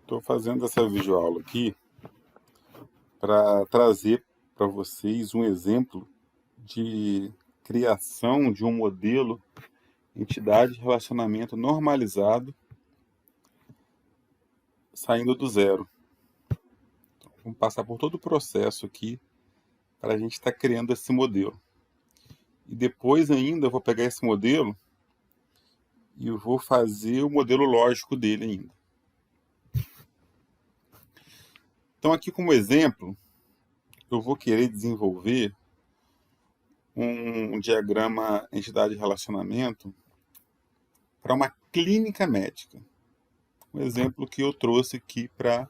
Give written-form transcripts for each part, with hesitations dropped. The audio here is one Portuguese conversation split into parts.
Estou fazendo essa videoaula aqui para trazer para vocês um exemplo de criação de um modelo entidade de relacionamento normalizado saindo do zero. Então, vamos passar por todo o processo aqui para a gente estar criando esse modelo. E depois ainda eu vou pegar esse modelo e eu vou fazer o modelo lógico dele ainda. Então aqui como exemplo, eu vou querer desenvolver um diagrama entidade de relacionamento para uma clínica médica. Um exemplo que eu trouxe aqui para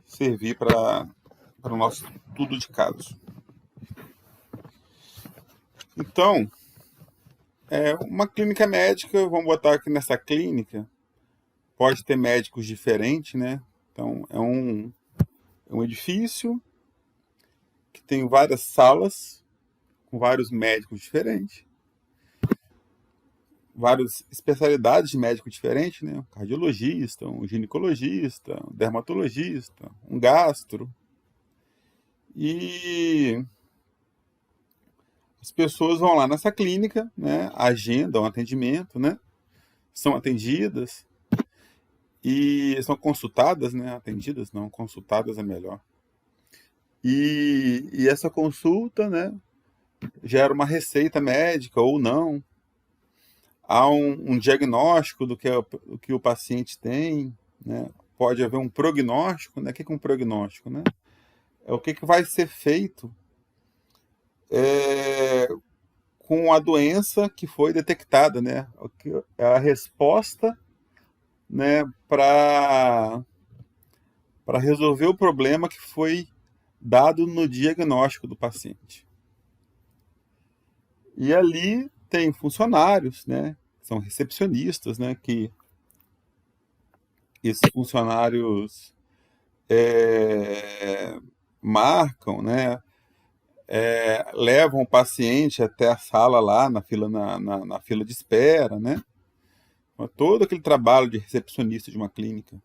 servir para o nosso estudo de casos. Então, uma clínica médica, vamos botar aqui nessa clínica, pode ter médicos diferentes, né? Então, é um edifício que tem várias salas com vários médicos diferentes, várias especialidades de médico diferentes, né? Um cardiologista, um ginecologista, um dermatologista, um gastro. E as pessoas vão lá nessa clínica, né? Agendam atendimento, né? São atendidas e são consultadas, né? Atendidas não, consultadas é melhor. E essa consulta, né? Gera uma receita médica ou não. Há um diagnóstico do que o paciente tem, né? Pode haver um prognóstico, né? O que é um prognóstico, né? É o que vai ser feito com a doença que foi detectada, né? É a resposta, né, para resolver o problema que foi dado no diagnóstico do paciente. E ali tem funcionários, né? São recepcionistas, né? Que esses funcionários marcam, né? Levam o paciente até a sala lá na fila de espera, né? Todo aquele trabalho de recepcionista de uma clínica.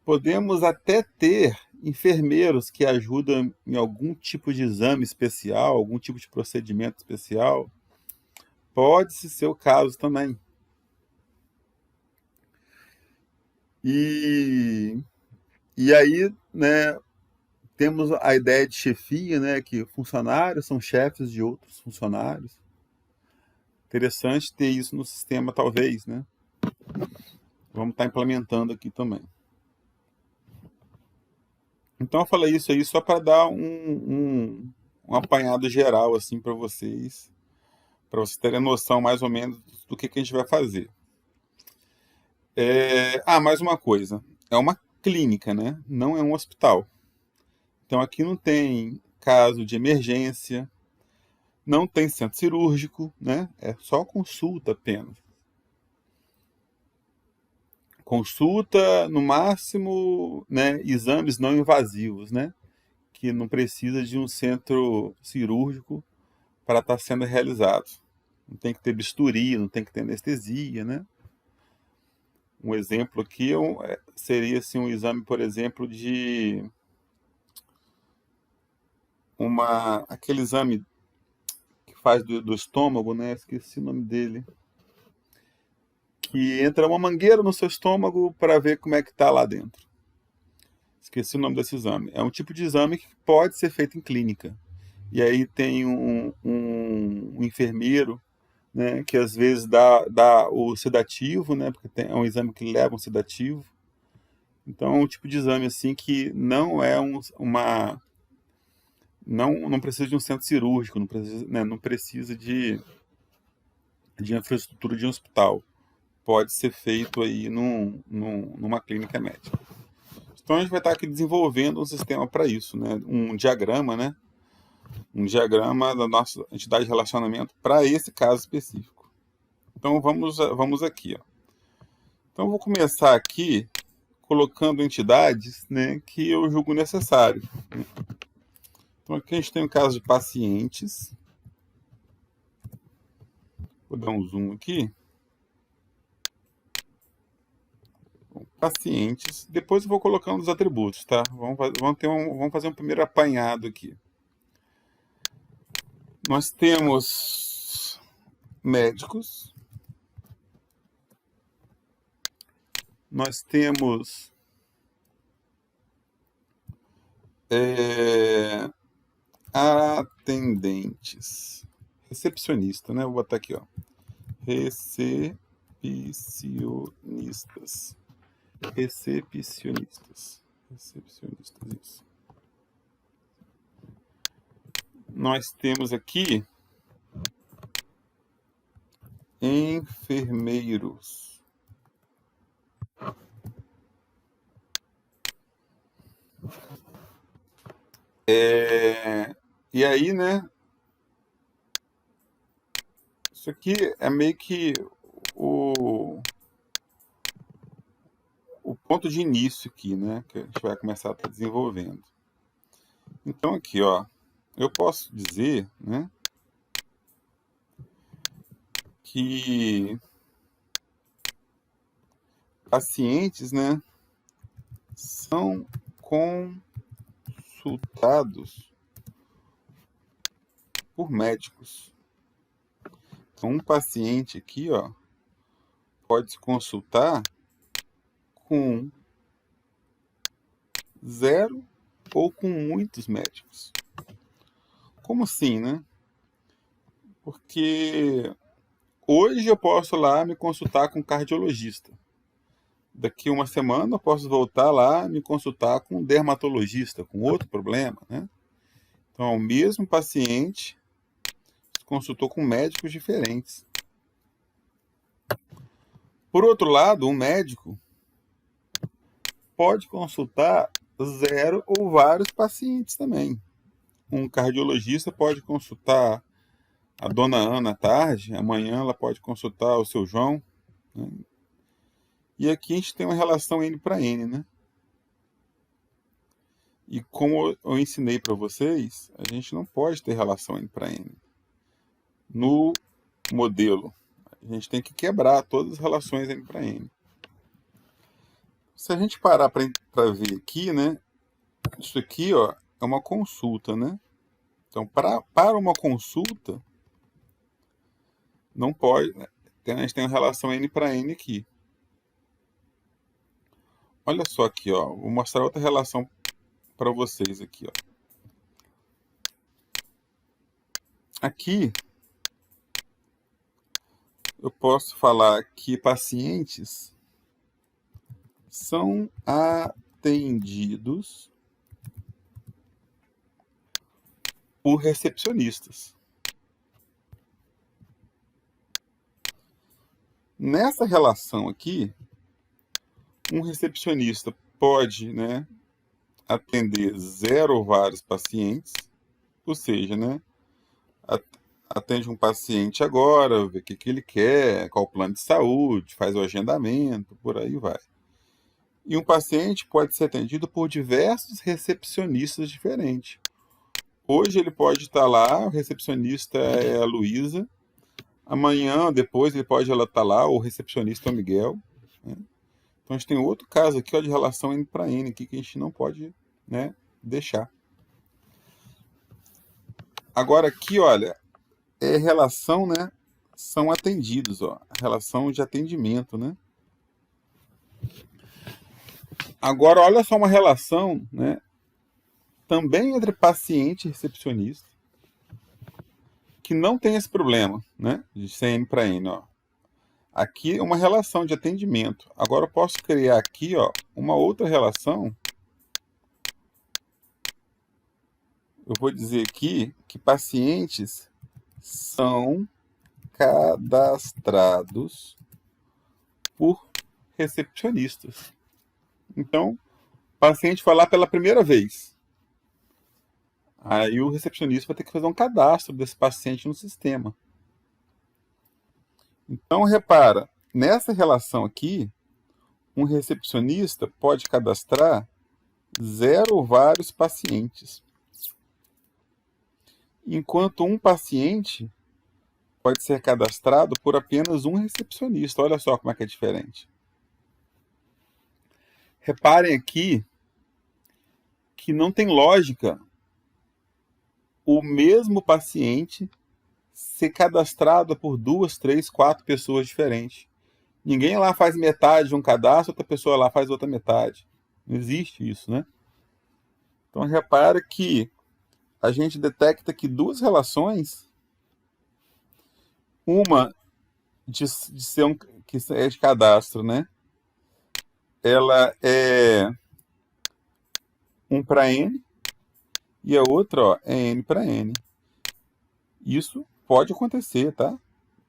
Podemos até ter enfermeiros que ajudam em algum tipo de exame especial, algum tipo de procedimento especial. Pode-se ser o caso também. E aí, né, temos a ideia de chefia, né, que funcionários são chefes de outros funcionários. Interessante ter isso no sistema, talvez, né? Vamos estar implementando aqui também. Então eu falei isso aí só para dar um apanhado geral assim para vocês terem noção mais ou menos do que a gente vai fazer. Mais uma coisa, é uma clínica, né? Não é um hospital. Então aqui não tem caso de emergência, não tem centro cirúrgico, né? É só consulta apenas. Consulta, no máximo, né, exames não invasivos, né? Que não precisa de um centro cirúrgico para estar sendo realizado. Não tem que ter bisturi, não tem que ter anestesia, né? Um exemplo aqui seria assim, um exame, por exemplo, de aquele exame que faz do estômago, né? Esqueci o nome dele. Que entra uma mangueira no seu estômago para ver como é que está lá dentro. Esqueci o nome desse exame. É um tipo de exame que pode ser feito em clínica. E aí tem um enfermeiro, né, que às vezes dá o sedativo, né, porque é um exame que leva um sedativo. Então é um tipo de exame assim que não é não precisa de um centro cirúrgico, não precisa, né, não precisa de infraestrutura de um hospital. Pode ser feito aí numa clínica médica. Então a gente vai estar aqui desenvolvendo um sistema para isso, né? Um diagrama, né? Um diagrama da nossa entidade de relacionamento para esse caso específico. Então vamos aqui, ó. Então eu vou começar aqui colocando entidades, né, que eu julgo necessário. Então aqui a gente tem um caso de pacientes. Vou dar um zoom aqui. pacientes. Depois eu vou colocando os atributos, tá? Vamos fazer um primeiro apanhado aqui. Nós temos médicos. Nós temos atendentes. Recepcionista, né? Vou botar aqui, ó. Recepcionistas. Recepcionistas, isso. Nós temos aqui enfermeiros. E aí, né? Isso aqui é meio que o ponto de início aqui, né? Que a gente vai começar a estar desenvolvendo. Então aqui, ó, eu posso dizer, né? Que pacientes, né? São consultados por médicos. Então, um paciente aqui, ó, pode se consultar com 0 ou com muitos médicos. Como assim, né? Porque hoje eu posso lá me consultar com um cardiologista. Daqui uma semana eu posso voltar lá e me consultar com um dermatologista, com outro problema, né? Então, o mesmo paciente se consultou com médicos diferentes. Por outro lado, um médico pode consultar 0 ou vários pacientes também. Um cardiologista pode consultar a dona Ana à tarde, amanhã ela pode consultar o seu João, né? E aqui a gente tem uma relação N para N, né? E como eu ensinei para vocês, a gente não pode ter relação N para N. No modelo, a gente tem que quebrar todas as relações N para N. Se a gente parar para ver aqui, né? Isso aqui, ó, é uma consulta, né? Então, para uma consulta, não pode, né? A gente tem uma relação N para N aqui. Olha só aqui, ó. Vou mostrar outra relação para vocês aqui, ó. Aqui, eu posso falar que pacientes são atendidos por recepcionistas. Nessa relação aqui, um recepcionista pode, né, atender 0 ou vários pacientes, ou seja, né, atende um paciente agora, vê o que ele quer, qual o plano de saúde, faz o agendamento, por aí vai. E um paciente pode ser atendido por diversos recepcionistas diferentes. Hoje ele pode estar lá, o recepcionista é a Luísa, amanhã, depois, ele pode estar lá, o recepcionista é o Miguel, né? Então a gente tem outro caso aqui, ó, de relação N para N, aqui, que a gente não pode, né, deixar. Agora aqui, olha, é relação, né, são atendidos, ó, relação de atendimento, né. Agora, olha só uma relação, né, também entre paciente e recepcionista, que não tem esse problema, né, de ser N para N, ó. Aqui é uma relação de atendimento. Agora eu posso criar aqui, ó, uma outra relação. Eu vou dizer aqui que pacientes são cadastrados por recepcionistas. Então, o paciente foi lá pela primeira vez. Aí o recepcionista vai ter que fazer um cadastro desse paciente no sistema. Então, repara, nessa relação aqui, um recepcionista pode cadastrar 0 ou vários pacientes. Enquanto um paciente pode ser cadastrado por apenas um recepcionista. Olha só como é que é diferente. Reparem aqui que não tem lógica o mesmo paciente ser cadastrado por 2, 3, 4 pessoas diferentes. Ninguém lá faz metade de um cadastro, outra pessoa lá faz outra metade. Não existe isso, né? Então repara que a gente detecta que duas relações, uma de ser que é de cadastro, né? Ela é 1 para n e a outra, ó, é n para n. Isso pode acontecer, tá?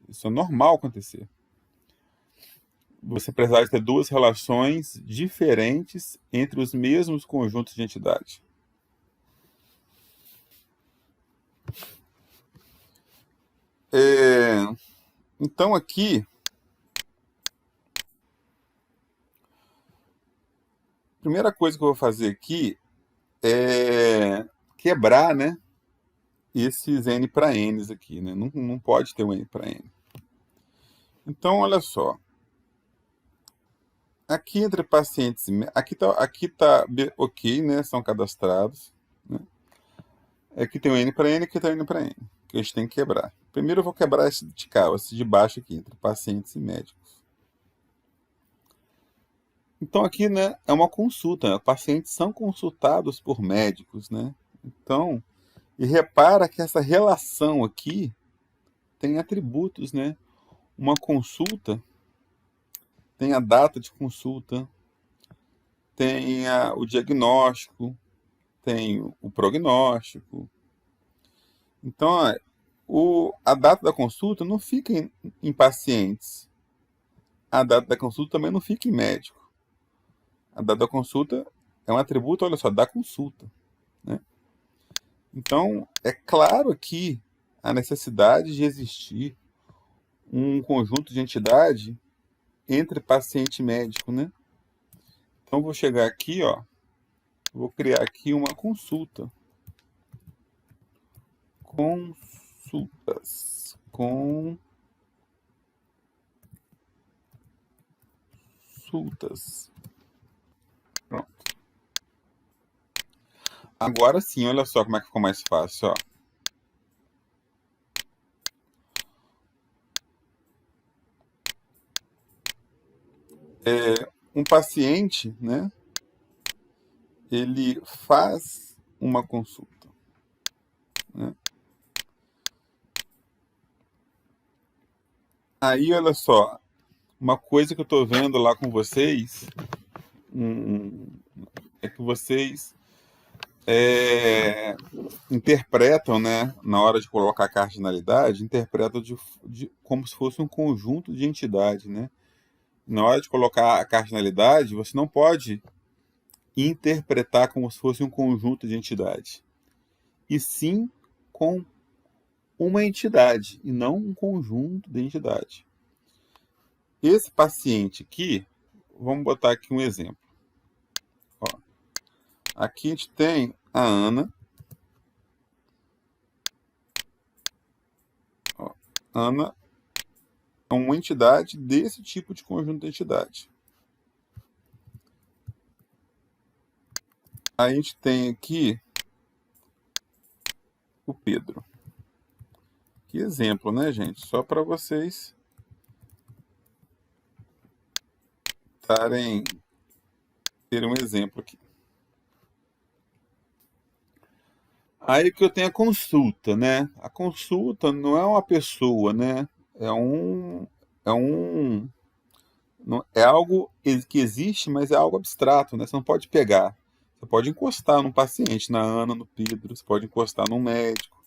Isso é normal acontecer. Você precisar ter duas relações diferentes entre os mesmos conjuntos de entidades. Então aqui, a primeira coisa que eu vou fazer aqui é quebrar, né, esses n para n aqui, né? Não pode ter um n para n. Então, olha só. Aqui entre pacientes, aqui tá ok, né? São cadastrados. Né? Aqui tem o n para n, aqui tem o n para n, que a gente tem que quebrar. Primeiro eu vou quebrar esse de cá, esse de baixo aqui, entre pacientes e médicos. Então aqui, né, é uma consulta, né? Pacientes são consultados por médicos, né? Então, e repara que essa relação aqui tem atributos, né? Uma consulta tem a data de consulta, tem o diagnóstico, tem o prognóstico. Então, a data da consulta não fica em pacientes. A data da consulta também não fica em médico. A data da consulta é um atributo, olha só, da consulta. Né? Então, é claro aqui a necessidade de existir um conjunto de entidade entre paciente e médico, né? Então, vou chegar aqui, ó, vou criar aqui uma consulta. Consultas. Consultas. Pronto. Agora sim, olha só como é que ficou mais fácil, ó. Um paciente, né? Ele faz uma consulta. Né? Aí, olha só, uma coisa que eu estou vendo lá com vocês é que vocês interpretam, né, na hora de colocar a cardinalidade, interpretam como se fosse um conjunto de entidades, né? Na hora de colocar a cardinalidade, você não pode interpretar como se fosse um conjunto de entidades, e sim com uma entidade, e não um conjunto de entidades. Esse paciente aqui, vamos botar aqui um exemplo. Ó, aqui a gente tem a Ana. Ó, Ana é uma entidade desse tipo de conjunto de entidade. Aí a gente tem aqui o Pedro. Que exemplo, né, gente? Só para vocês terem um exemplo aqui. Aí que eu tenho a consulta, né? A consulta não é uma pessoa, né? É algo que existe, mas é algo abstrato, né? Você não pode pegar. Você pode encostar num paciente, na Ana, no Pedro, você pode encostar num médico.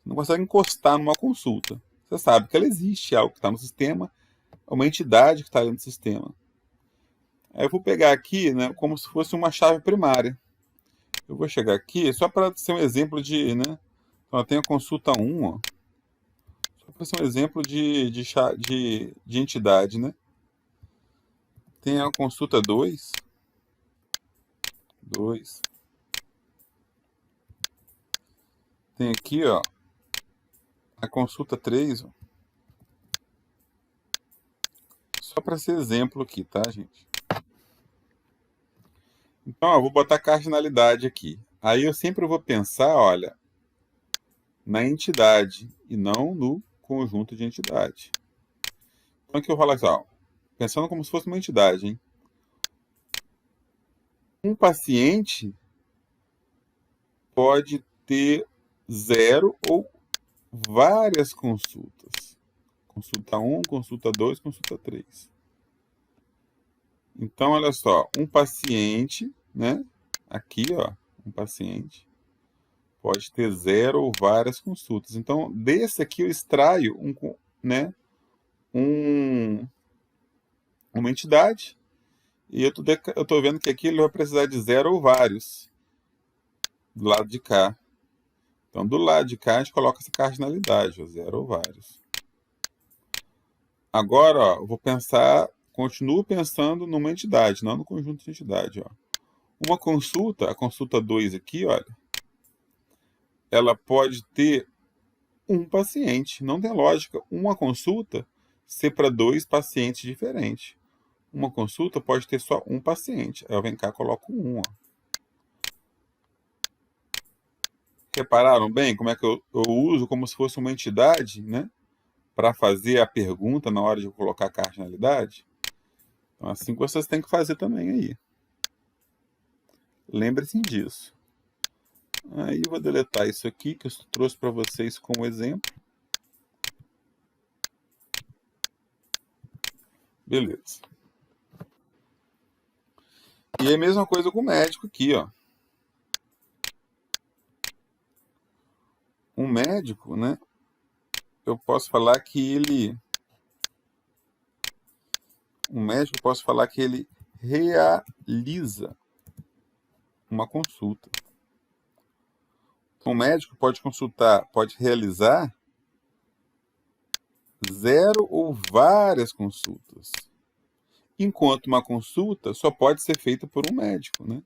Você não consegue encostar numa consulta. Você sabe que ela existe, é algo que está no sistema, é uma entidade que está ali no sistema. Aí eu vou pegar aqui, né, como se fosse uma chave primária. Eu vou chegar aqui, só para ser um exemplo de, né? Então eu tenho a consulta 1, ó, só para ser um exemplo de entidade, né? Tem a consulta 2. Tem aqui, ó, a consulta 3, ó. Só para ser exemplo aqui, tá, gente? Então, ó, vou botar cardinalidade aqui. Aí eu sempre vou pensar, olha, na entidade e não no conjunto de entidade. Então aqui eu falo assim, ó, pensando como se fosse uma entidade, hein? Um paciente pode ter 0 ou várias consultas. Consulta 1, consulta 2, consulta 3. Então, olha só, um paciente, né? Aqui, ó, um paciente pode ter 0 ou várias consultas. Então, desse aqui eu extraio né, uma entidade e eu tô vendo que aqui ele vai precisar de 0 ou vários do lado de cá. Então, do lado de cá, a gente coloca essa cardinalidade, 0 ou vários. Agora, ó, eu vou pensar, continuo pensando numa entidade, não no conjunto de entidade. Ó. Uma consulta, a consulta 2 aqui, olha, ela pode ter um paciente. Não tem lógica uma consulta ser para 2 pacientes diferentes. Uma consulta pode ter só um paciente. Aí eu venho cá e coloco 1. Ó. Repararam bem como é que eu uso como se fosse uma entidade, né? Para fazer a pergunta na hora de colocar a cardinalidade? Então, assim que vocês têm que fazer também aí. Lembre-se disso. Aí eu vou deletar isso aqui, que eu trouxe para vocês como exemplo. Beleza. E é a mesma coisa com o médico aqui, ó. Um médico, né? Eu posso falar que ele... Um médico, eu posso falar que ele realiza uma consulta. Um médico pode consultar, pode realizar 0 ou várias consultas. Enquanto uma consulta só pode ser feita por um médico, né?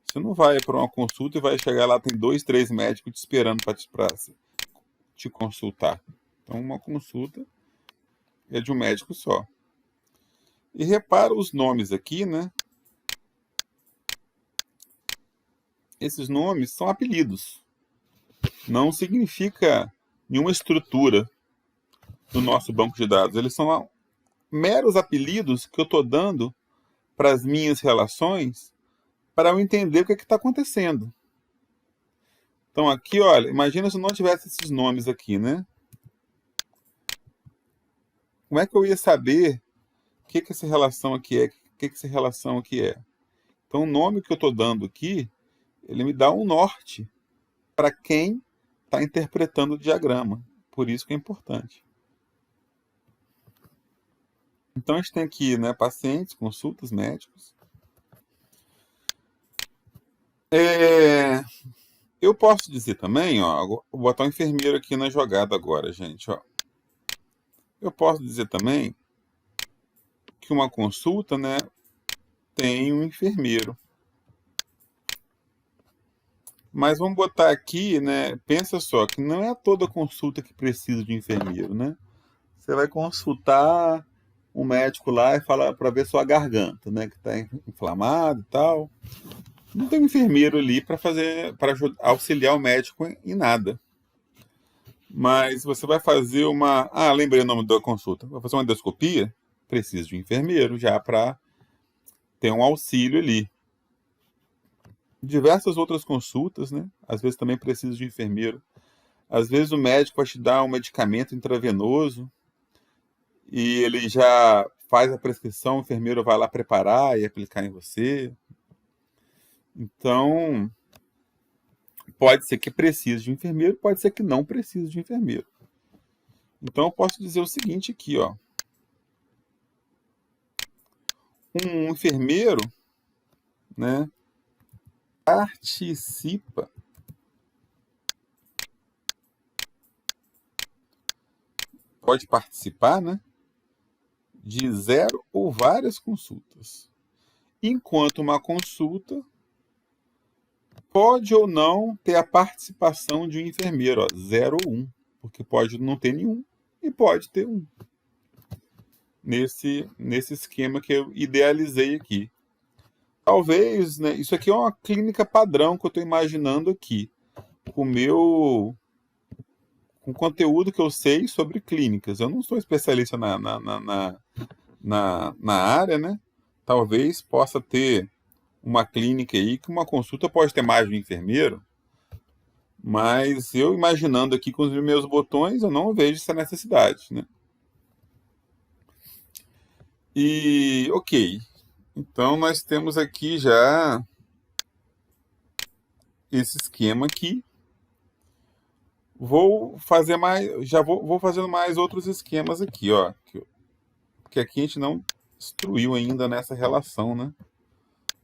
Você não vai para uma consulta e vai chegar lá, tem 2, 3 médicos te esperando para te consultar. Então, uma consulta é de um médico só. E repara os nomes aqui, né? Esses nomes são apelidos. Não significa nenhuma estrutura do nosso banco de dados. Eles são meros apelidos que eu estou dando para as minhas relações para eu entender o que está acontecendo. Então aqui, olha, imagina se eu não tivesse esses nomes aqui, né? Como é que eu ia saber o que essa relação aqui é, o que essa relação aqui é? Então o nome que eu estou dando aqui, ele me dá um norte para quem está interpretando o diagrama. Por isso que é importante. Então a gente tem aqui, né, pacientes, consultas, médicos. Eu posso dizer também, ó, vou botar um enfermeiro aqui na jogada agora, gente. Ó. Eu posso dizer também que uma consulta, né, tem um enfermeiro. Mas vamos botar aqui, né, pensa só, que não é toda consulta que precisa de enfermeiro, né? Você vai consultar um médico lá e falar para ver sua garganta, né, que está inflamada e tal. Não tem um enfermeiro ali para auxiliar o médico em nada. Mas você vai fazer uma... Ah, lembrei o nome da consulta. Vai fazer uma endoscopia? Precisa de um enfermeiro já para ter um auxílio ali. Diversas outras consultas, né? Às vezes também precisa de um enfermeiro. Às vezes o médico vai te dar um medicamento intravenoso e ele já faz a prescrição, o enfermeiro vai lá preparar e aplicar em você. Então, pode ser que precise de um enfermeiro, pode ser que não precise de um enfermeiro. Então, eu posso dizer o seguinte aqui, ó. Um enfermeiro, né, participa pode participar, né, de 0 ou várias consultas. Enquanto uma consulta pode ou não ter a participação de um enfermeiro, 0 ou 1, porque pode não ter nenhum e pode ter um. Nesse esquema que eu idealizei aqui. talvez, né, isso aqui é uma clínica padrão que eu estou imaginando aqui, com o meu, com o conteúdo que eu sei sobre clínicas. Eu não sou especialista na área, né? Talvez possa ter uma clínica aí que uma consulta pode ter mais de um enfermeiro, mas eu imaginando aqui com os meus botões, eu não vejo essa necessidade, né? E, ok. Então, nós temos aqui já esse esquema aqui. Vou fazer mais, já vou fazendo mais outros esquemas aqui, ó. Porque aqui a gente não instruiu ainda nessa relação, né?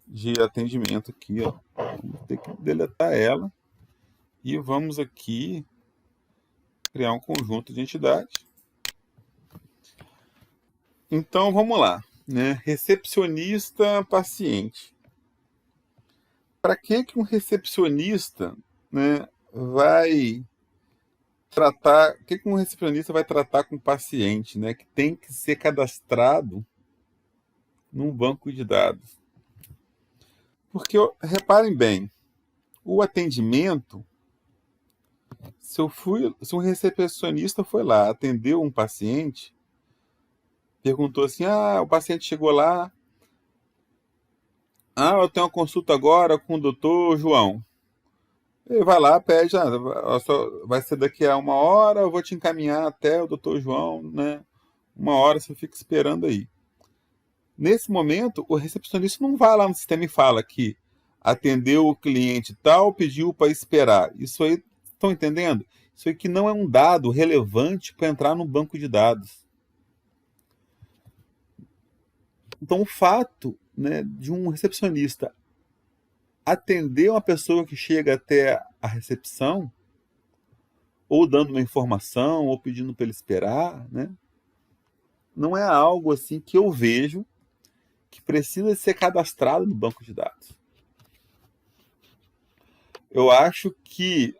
De atendimento aqui, ó. Vamos ter que deletar ela. E vamos aqui criar um conjunto de entidades. Então, vamos lá, né? Recepcionista, paciente. Para que um recepcionista, né, vai tratar, o que um recepcionista vai tratar com o paciente, né, que tem que ser cadastrado num banco de dados? Porque, reparem bem, o atendimento, se um recepcionista foi lá, atendeu um paciente, perguntou assim, o paciente chegou lá, eu tenho uma consulta agora com o doutor João. Ele vai lá, pede, vai ser daqui a 1 hora, eu vou te encaminhar até o doutor João, né? 1 hora, você fica esperando aí. Nesse momento, o recepcionista não vai lá no sistema e fala que atendeu o cliente tal, pediu para esperar. Isso aí, estão entendendo? Isso aí que não é um dado relevante para entrar no banco de dados. Então, o fato, né, de um recepcionista atender uma pessoa que chega até a recepção, ou dando uma informação, ou pedindo para ele esperar, né, não é algo assim que eu vejo que precisa ser cadastrado no banco de dados. Eu acho que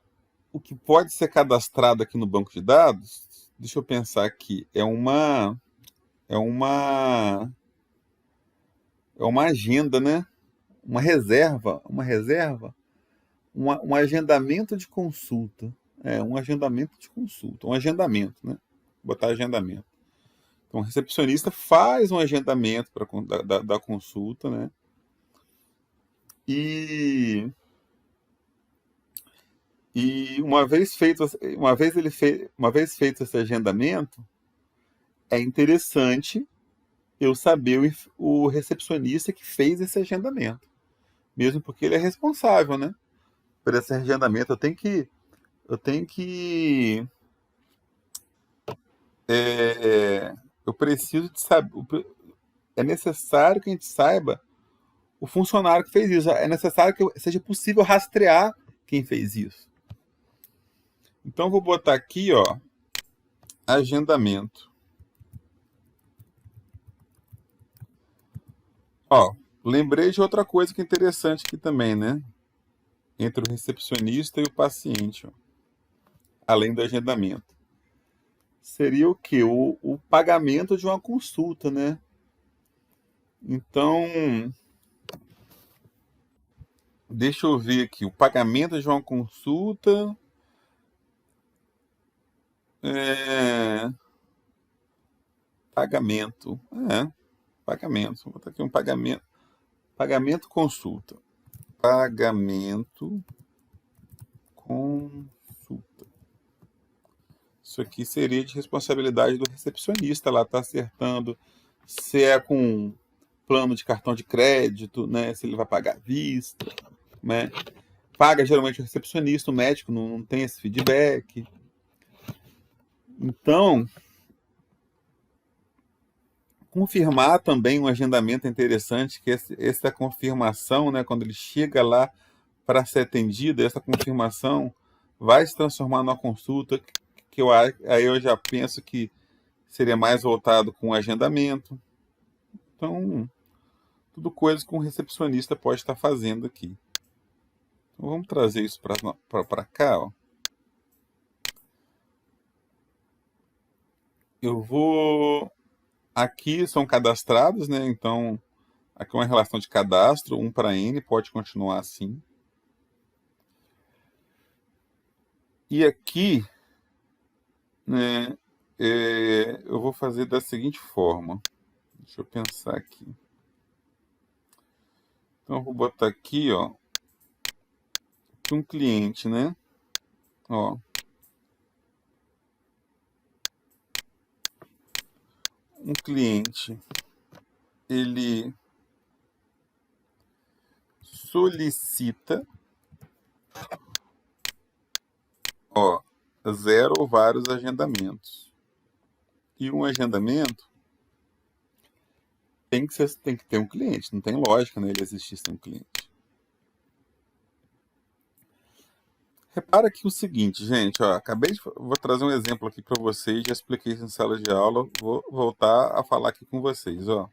o que pode ser cadastrado aqui no banco de dados, deixa eu pensar aqui, é uma agenda, né? Um agendamento de consulta. Um agendamento de consulta. Um agendamento, né? Vou botar agendamento. Então, o recepcionista faz um agendamento da consulta, né? E uma vez feito esse agendamento, é interessante eu saber o recepcionista que fez esse agendamento. Mesmo porque ele é responsável, né? Por esse agendamento. Eu preciso de saber. É necessário que a gente saiba o funcionário que fez isso. É necessário que seja possível rastrear quem fez isso. Então, vou botar aqui, ó, agendamento. Ó, lembrei de outra coisa que é interessante aqui também, né? Entre o recepcionista e o paciente, ó, além do agendamento. Seria o quê? O pagamento de uma consulta, né? Então, deixa eu ver aqui. O pagamento de uma consulta. Pagamento. Pagamento. Vou botar aqui um pagamento. Pagamento consulta. Pagamento consulta. Isso aqui seria de responsabilidade do recepcionista. Lá tá acertando se é com plano de cartão de crédito, né? Se ele vai pagar à vista, né? Paga geralmente o recepcionista, o médico não tem esse feedback. Então, confirmar também um agendamento interessante, que essa confirmação, né, quando ele chega lá para ser atendido, essa confirmação vai se transformar numa consulta que aí eu já penso que seria mais voltado com o agendamento. Então, tudo coisas que um recepcionista pode estar fazendo aqui. Então, vamos trazer isso para cá, ó. Eu vou... Aqui são cadastrados, né? Então, Aqui é uma relação de cadastro, 1 para N, pode continuar assim. E aqui, né, eu vou fazer da seguinte forma. Deixa eu pensar aqui. Então, eu vou botar aqui, ó, um cliente, né? Ó, um cliente, ele solicita, ó, 0 ou vários agendamentos. E um agendamento tem que ter um cliente. Não tem lógica, né, ele existir sem um cliente. Repara aqui o seguinte, gente, ó, vou trazer um exemplo aqui para vocês, já expliquei isso em sala de aula, vou voltar a falar aqui com vocês, ó.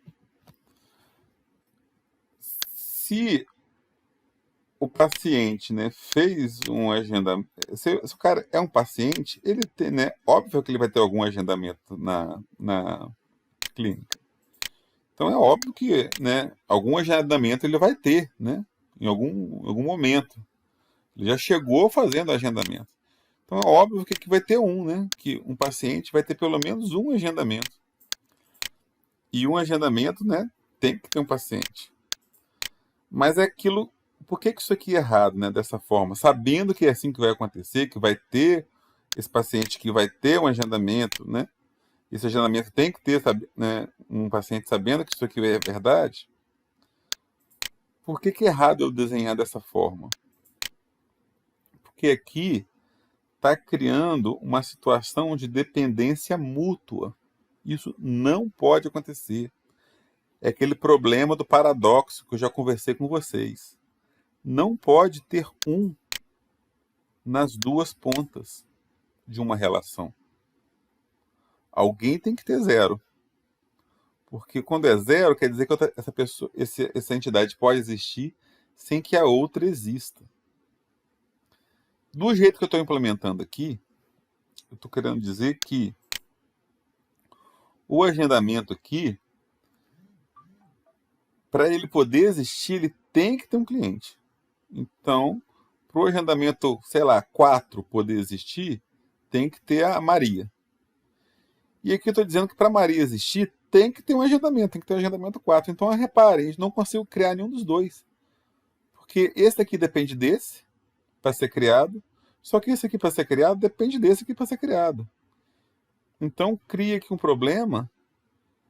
Se o paciente, né, fez um agendamento, se o cara é um paciente, ele tem, né, óbvio que ele vai ter algum agendamento na clínica. Então é óbvio que, né, algum agendamento ele vai ter, né, em algum momento. Ele já chegou fazendo agendamento. Então é óbvio que vai ter né? Que um paciente vai ter pelo menos um agendamento. E um agendamento, né? Tem que ter um paciente. Mas é aquilo. Por que isso aqui é errado, né? Dessa forma? Sabendo que é assim que vai acontecer, que vai ter esse paciente que vai ter um agendamento, né? Esse agendamento tem que ter, né, um paciente sabendo que isso aqui é verdade. Por que é errado eu desenhar dessa forma? Porque aqui está criando uma situação de dependência mútua. Isso não pode acontecer. É aquele problema do paradoxo que eu já conversei com vocês. Não pode ter um nas duas pontas de uma relação. Alguém tem que ter 0. Porque quando é 0, quer dizer que essa entidade pode existir sem que a outra exista. Do jeito que eu estou implementando aqui, eu estou querendo dizer que o agendamento aqui, para ele poder existir, ele tem que ter um cliente. Então, para o agendamento, sei lá, 4 poder existir, tem que ter a Maria. E aqui eu estou dizendo que para Maria existir, tem que ter um agendamento, tem que ter um agendamento 4. Então, reparem, a gente não consigo criar nenhum dos dois. Porque esse aqui depende desse para ser criado, só que esse aqui para ser criado depende desse aqui para ser criado. Então, cria aqui um problema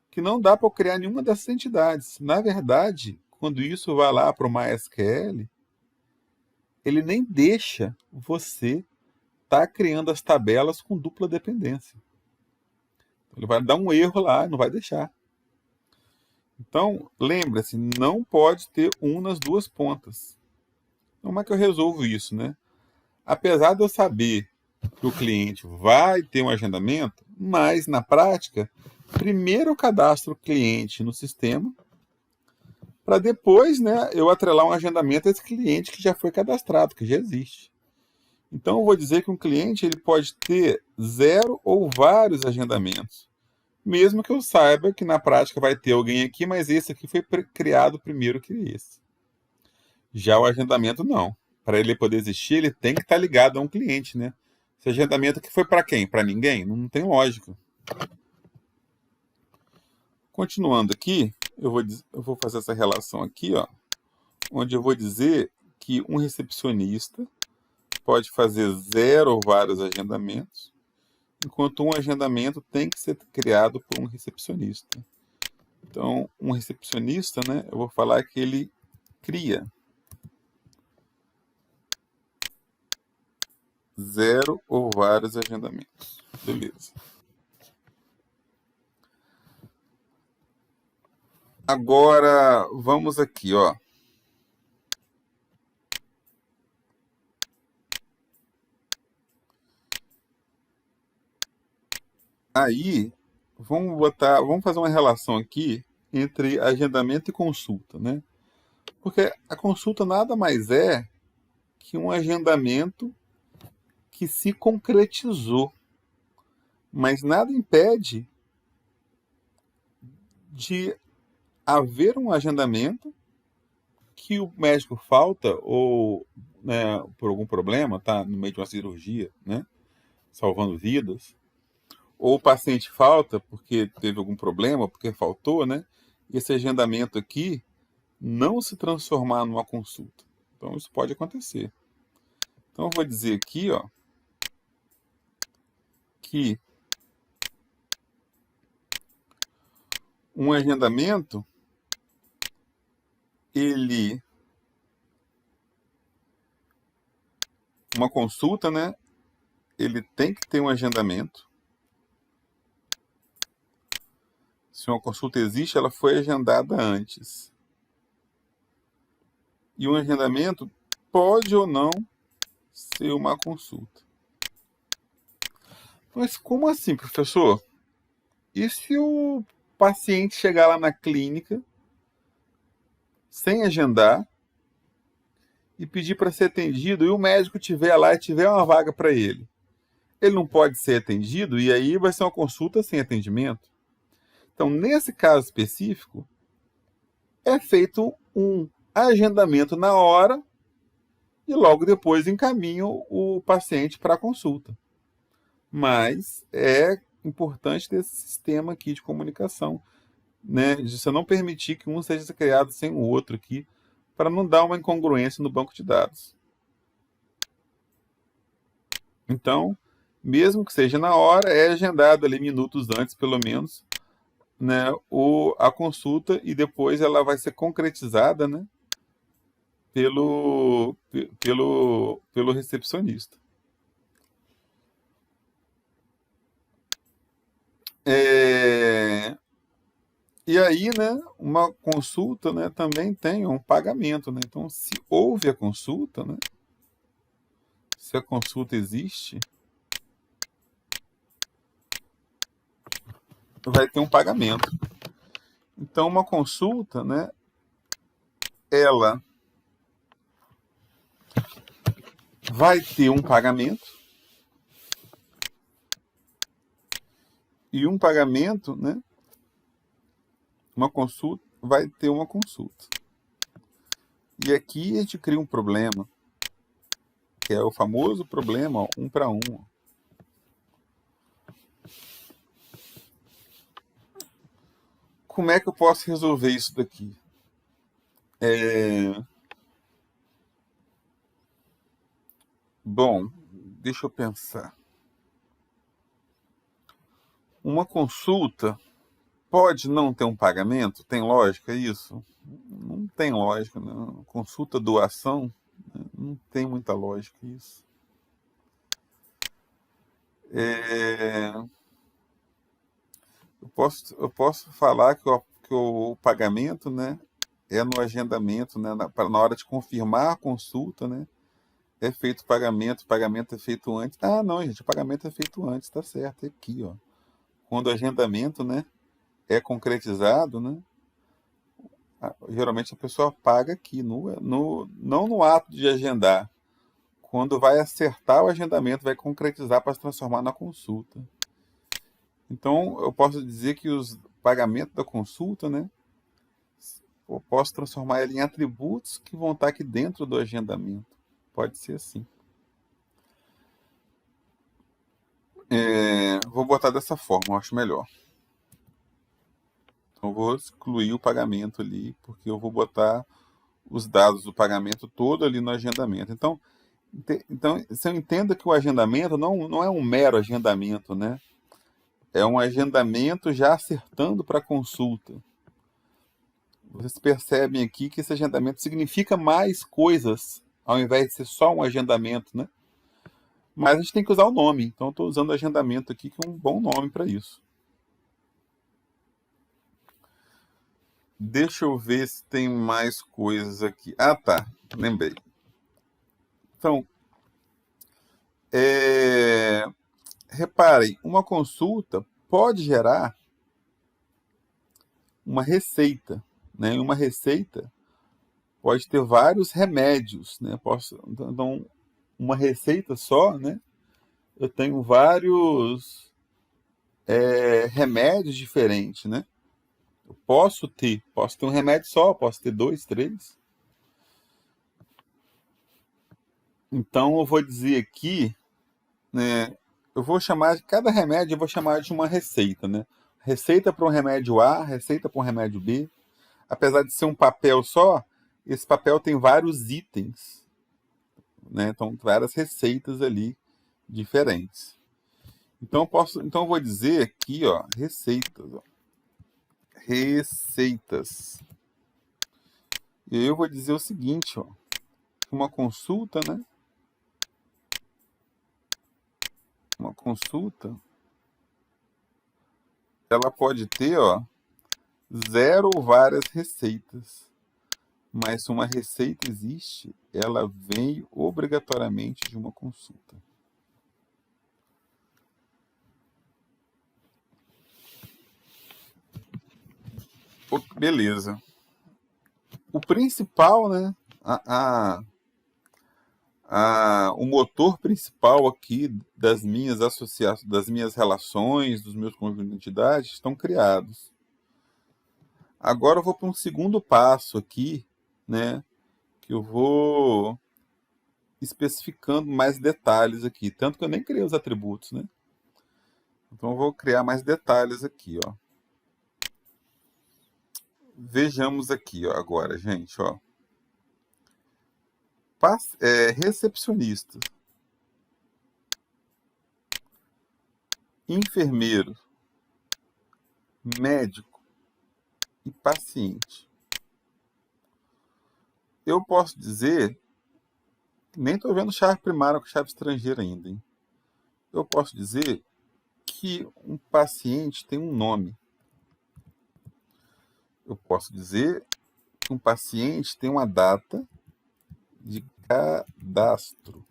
que não dá para eu criar nenhuma dessas entidades. Na verdade, quando isso vai lá para o MySQL, ele nem deixa você estar criando as tabelas com dupla dependência. Ele vai dar um erro lá, não vai deixar. Então, lembra-se, não pode ter um nas duas pontas. Como é que eu resolvo isso, né? Apesar de eu saber que o cliente vai ter um agendamento, mas na prática, primeiro eu cadastro o cliente no sistema, para depois, né, eu atrelar um agendamento a esse cliente que já foi cadastrado, que já existe. Então eu vou dizer que um cliente ele pode ter 0 ou vários agendamentos, mesmo que eu saiba que na prática vai ter alguém aqui, mas esse aqui foi criado primeiro que esse. Já o agendamento não. Para ele poder existir, ele tem que estar ligado a um cliente, né? Esse agendamento aqui foi para quem? Para ninguém? Não tem lógica. Continuando aqui, eu vou fazer essa relação aqui, ó, onde eu vou dizer que um recepcionista pode fazer 0 ou vários agendamentos, enquanto um agendamento tem que ser criado por um recepcionista. Então, um recepcionista, né, eu vou falar que ele cria 0 ou vários agendamentos. Beleza. Agora, vamos aqui, ó. Aí, vamos fazer uma relação aqui entre agendamento e consulta, né? Porque a consulta nada mais é que um agendamento que se concretizou, mas nada impede de haver um agendamento que o médico falta ou, né, por algum problema, tá no meio de uma cirurgia, né, salvando vidas, ou o paciente falta porque teve algum problema, porque faltou, né, e esse agendamento aqui não se transformar numa consulta. Então isso pode acontecer. Então eu vou dizer aqui, ó, que um agendamento, ele, uma consulta, né, ele tem que ter um agendamento. Se uma consulta existe, ela foi agendada antes. E um agendamento pode ou não ser uma consulta. Mas como assim, professor? E se o paciente chegar lá na clínica sem agendar e pedir para ser atendido e o médico tiver lá e tiver uma vaga para ele? Ele não pode ser atendido e aí vai ser uma consulta sem atendimento? Então, nesse caso específico, é feito um agendamento na hora e logo depois encaminha o paciente para a consulta. Mas é importante ter esse sistema aqui de comunicação, né? De você não permitir que um seja criado sem o outro aqui, para não dar uma incongruência no banco de dados. Então, mesmo que seja na hora, é agendado ali minutos antes, pelo menos, né, a consulta, e depois ela vai ser concretizada, né, pelo recepcionista. E aí, né, uma consulta, né, também tem um pagamento, né? Então, se houve a consulta, né, se a consulta existe, vai ter um pagamento. Então, uma consulta, né, ela vai ter um pagamento, e um pagamento, né, uma consulta vai ter uma consulta. E aqui a gente cria um problema, que é o famoso problema 1 para 1. Como é que eu posso resolver isso daqui? Bom, deixa eu pensar. Uma consulta pode não ter um pagamento? Tem lógica isso? Não tem lógica, né? Consulta doação, né? Não tem muita lógica isso. Eu posso falar que o pagamento, né, é no agendamento, né, na hora de confirmar a consulta, né, é feito o pagamento é feito antes. Ah, não, gente, o pagamento é feito antes, tá certo, é aqui, ó. Quando o agendamento, né, é concretizado, né, geralmente a pessoa paga aqui, não no ato de agendar. Quando vai acertar o agendamento, vai concretizar para se transformar na consulta. Então, eu posso dizer que os pagamentos da consulta, né, eu posso transformar ele em atributos que vão estar aqui dentro do agendamento. Pode ser assim. Vou botar dessa forma, eu acho melhor. Então, eu vou excluir o pagamento ali, porque eu vou botar os dados do pagamento todo ali no agendamento. Então você entenda que o agendamento não é um mero agendamento, né? É um agendamento já acertando para a consulta. Vocês percebem aqui que esse agendamento significa mais coisas, ao invés de ser só um agendamento, né? Mas a gente tem que usar o nome. Então, eu estou usando agendamento aqui, que é um bom nome para isso. Deixa eu ver se tem mais coisas aqui. Ah, tá. Lembrei. Então, reparem, uma consulta pode gerar uma receita, né? E uma receita pode ter vários remédios, né? Então, uma receita só, né? Eu tenho vários remédios diferentes, né? Eu posso ter um remédio só, posso ter 2, 3. Então eu vou dizer aqui, né? Eu vou chamar de cada remédio, eu vou chamar de uma receita, né? Receita para um remédio A, receita para um remédio B. Apesar de ser um papel só, esse papel tem vários itens, né? Então várias receitas ali diferentes. Então eu vou dizer aqui, ó, receitas, ó. Receitas. E aí eu vou dizer o seguinte, ó, uma consulta, né? Uma consulta, ela pode ter, ó, 0 ou várias receitas. Mas se uma receita existe, ela vem obrigatoriamente de uma consulta. Beleza. O principal, né? O motor principal aqui das minhas associações, das minhas relações, dos meus conjuntos de entidades, estão criados. Agora eu vou para um segundo passo aqui, né? Que eu vou especificando mais detalhes aqui. Tanto que eu nem criei os atributos, né? Então eu vou criar mais detalhes aqui, ó. Vejamos aqui, ó, agora, gente, ó. Recepcionista, enfermeiro, médico e paciente. Eu posso dizer, nem estou vendo chave primária com chave estrangeira ainda, hein? Eu posso dizer que um paciente tem um nome. Eu posso dizer que um paciente tem uma data de cadastro.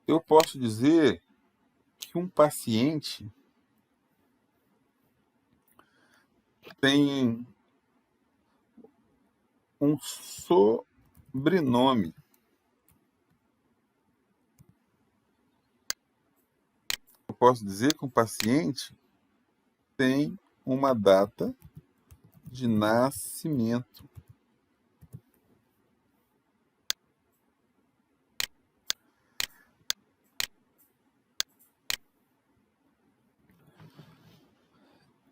Eu posso dizer que um paciente tem um sobrenome. Eu posso dizer que um paciente tem uma data de nascimento.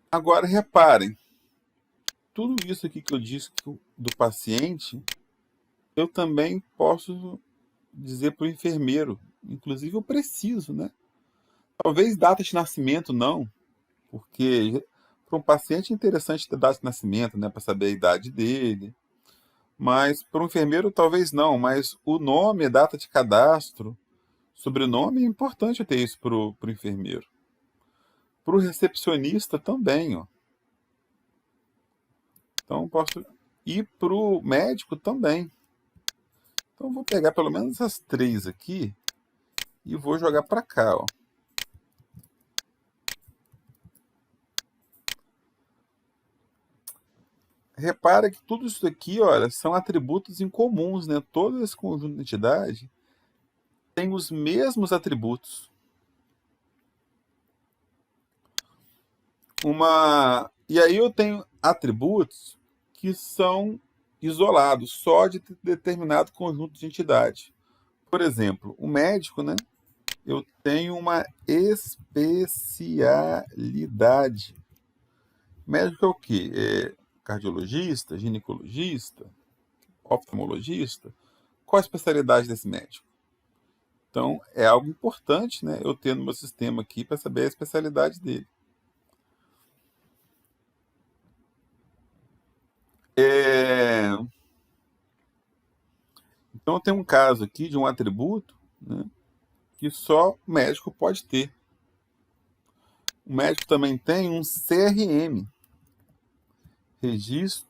Agora reparem, tudo isso aqui que eu disse do paciente, eu também posso dizer para o enfermeiro. Inclusive eu preciso, né? Talvez data de nascimento não, porque para um paciente é interessante ter data de nascimento, né? Para saber a idade dele. Mas para um enfermeiro talvez não, mas o nome, data de cadastro, sobrenome, é importante ter isso para o enfermeiro. Para o recepcionista também, ó. Então posso ir para o médico também. Então vou pegar pelo menos essas 3 aqui e vou jogar para cá, ó. Repara que tudo isso aqui, olha, são atributos incomuns, né? Todo esse conjunto de entidade tem os mesmos atributos. E aí eu tenho atributos que são isolados, só de determinado conjunto de entidade. Por exemplo, o médico, né? Eu tenho uma especialidade. Médico é o quê? É cardiologista, ginecologista, oftalmologista? Qual a especialidade desse médico? Então, é algo importante, né? Eu ter no meu sistema aqui para saber a especialidade dele. Então, tem um caso aqui de um atributo, né, que só o médico pode ter. O médico também tem um CRM, registro,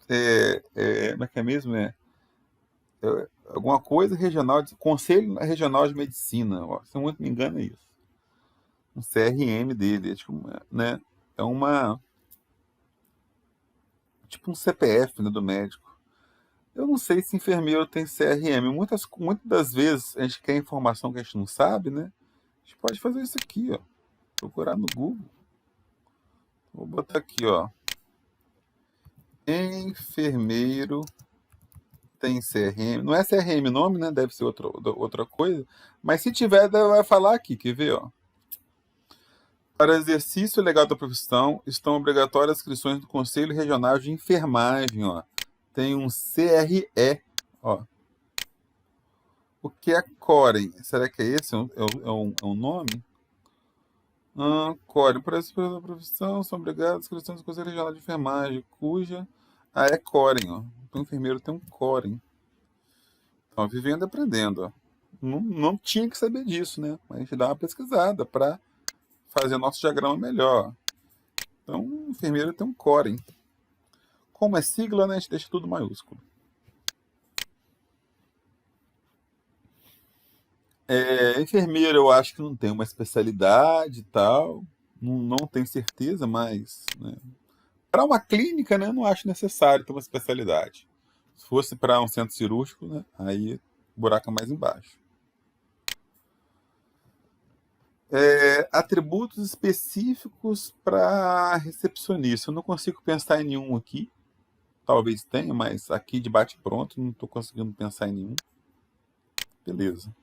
como é que é mesmo? Alguma coisa regional, Conselho Regional de Medicina, ó, se eu não me engano é isso. Um CRM dele, né, é tipo um CPF, né, do médico. Eu não sei se enfermeiro tem CRM. Muitas das vezes a gente quer informação que a gente não sabe, né? A gente pode fazer isso aqui, ó. Procurar no Google. Vou botar aqui, ó. Enfermeiro tem CRM. Não é CRM o nome, né? Deve ser outra coisa. Mas se tiver, vai falar aqui, quer ver, ó. Para exercício legal da profissão, estão obrigatórias as inscrições do Conselho Regional de Enfermagem, ó. Tem um CRE, ó. O que é Corem? Será que é esse? É um nome? Corem. Para essa profissão, são obrigadas as inscrições do Conselho Regional de Enfermagem, cuja... Ah, é Corem, ó. O enfermeiro tem um Corem. Então, vivendo e aprendendo, ó. Não tinha que saber disso, né? Mas a gente dá uma pesquisada para fazer nosso diagrama melhor. Então, o enfermeiro tem um Corem. Como é sigla, né? A gente deixa tudo maiúsculo. Enfermeiro, eu acho que não tem uma especialidade e tal. Não tenho certeza, mas, né, para uma clínica, né, eu não acho necessário ter uma especialidade. Se fosse para um centro cirúrgico, né, aí o buraco é mais embaixo. Atributos específicos para recepcionista. Eu não consigo pensar em nenhum aqui. Talvez tenha, mas aqui de bate-pronto não estou conseguindo pensar em nenhum. Beleza.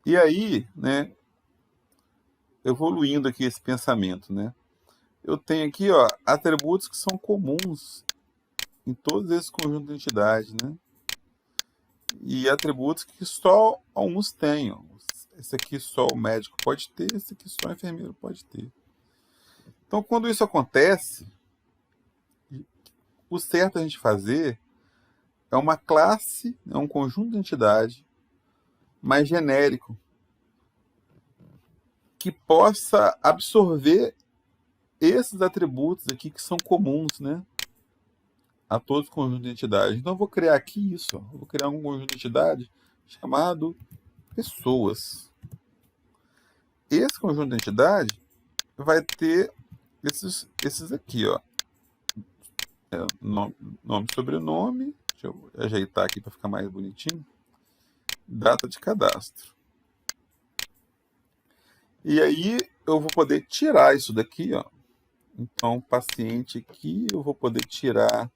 E aí, né, evoluindo aqui esse pensamento, né? Eu tenho aqui, ó, atributos que são comuns em todos esses conjuntos de entidades, né? E atributos que só alguns têm. Ó. Esse aqui só o médico pode ter, esse aqui só o enfermeiro pode ter. Então, quando isso acontece, o certo a gente fazer é uma classe, é um conjunto de entidade mais genérico, que possa absorver esses atributos aqui que são comuns, né, a todos os conjuntos de entidades. Então, eu vou criar aqui isso. Ó. Eu vou criar um conjunto de entidades chamado pessoas. Esse conjunto de entidade vai ter esses aqui, ó. Nome, sobrenome. Deixa eu ajeitar aqui para ficar mais bonitinho. Data de cadastro. E aí eu vou poder tirar isso daqui, ó. Então, paciente aqui, eu vou poder tirar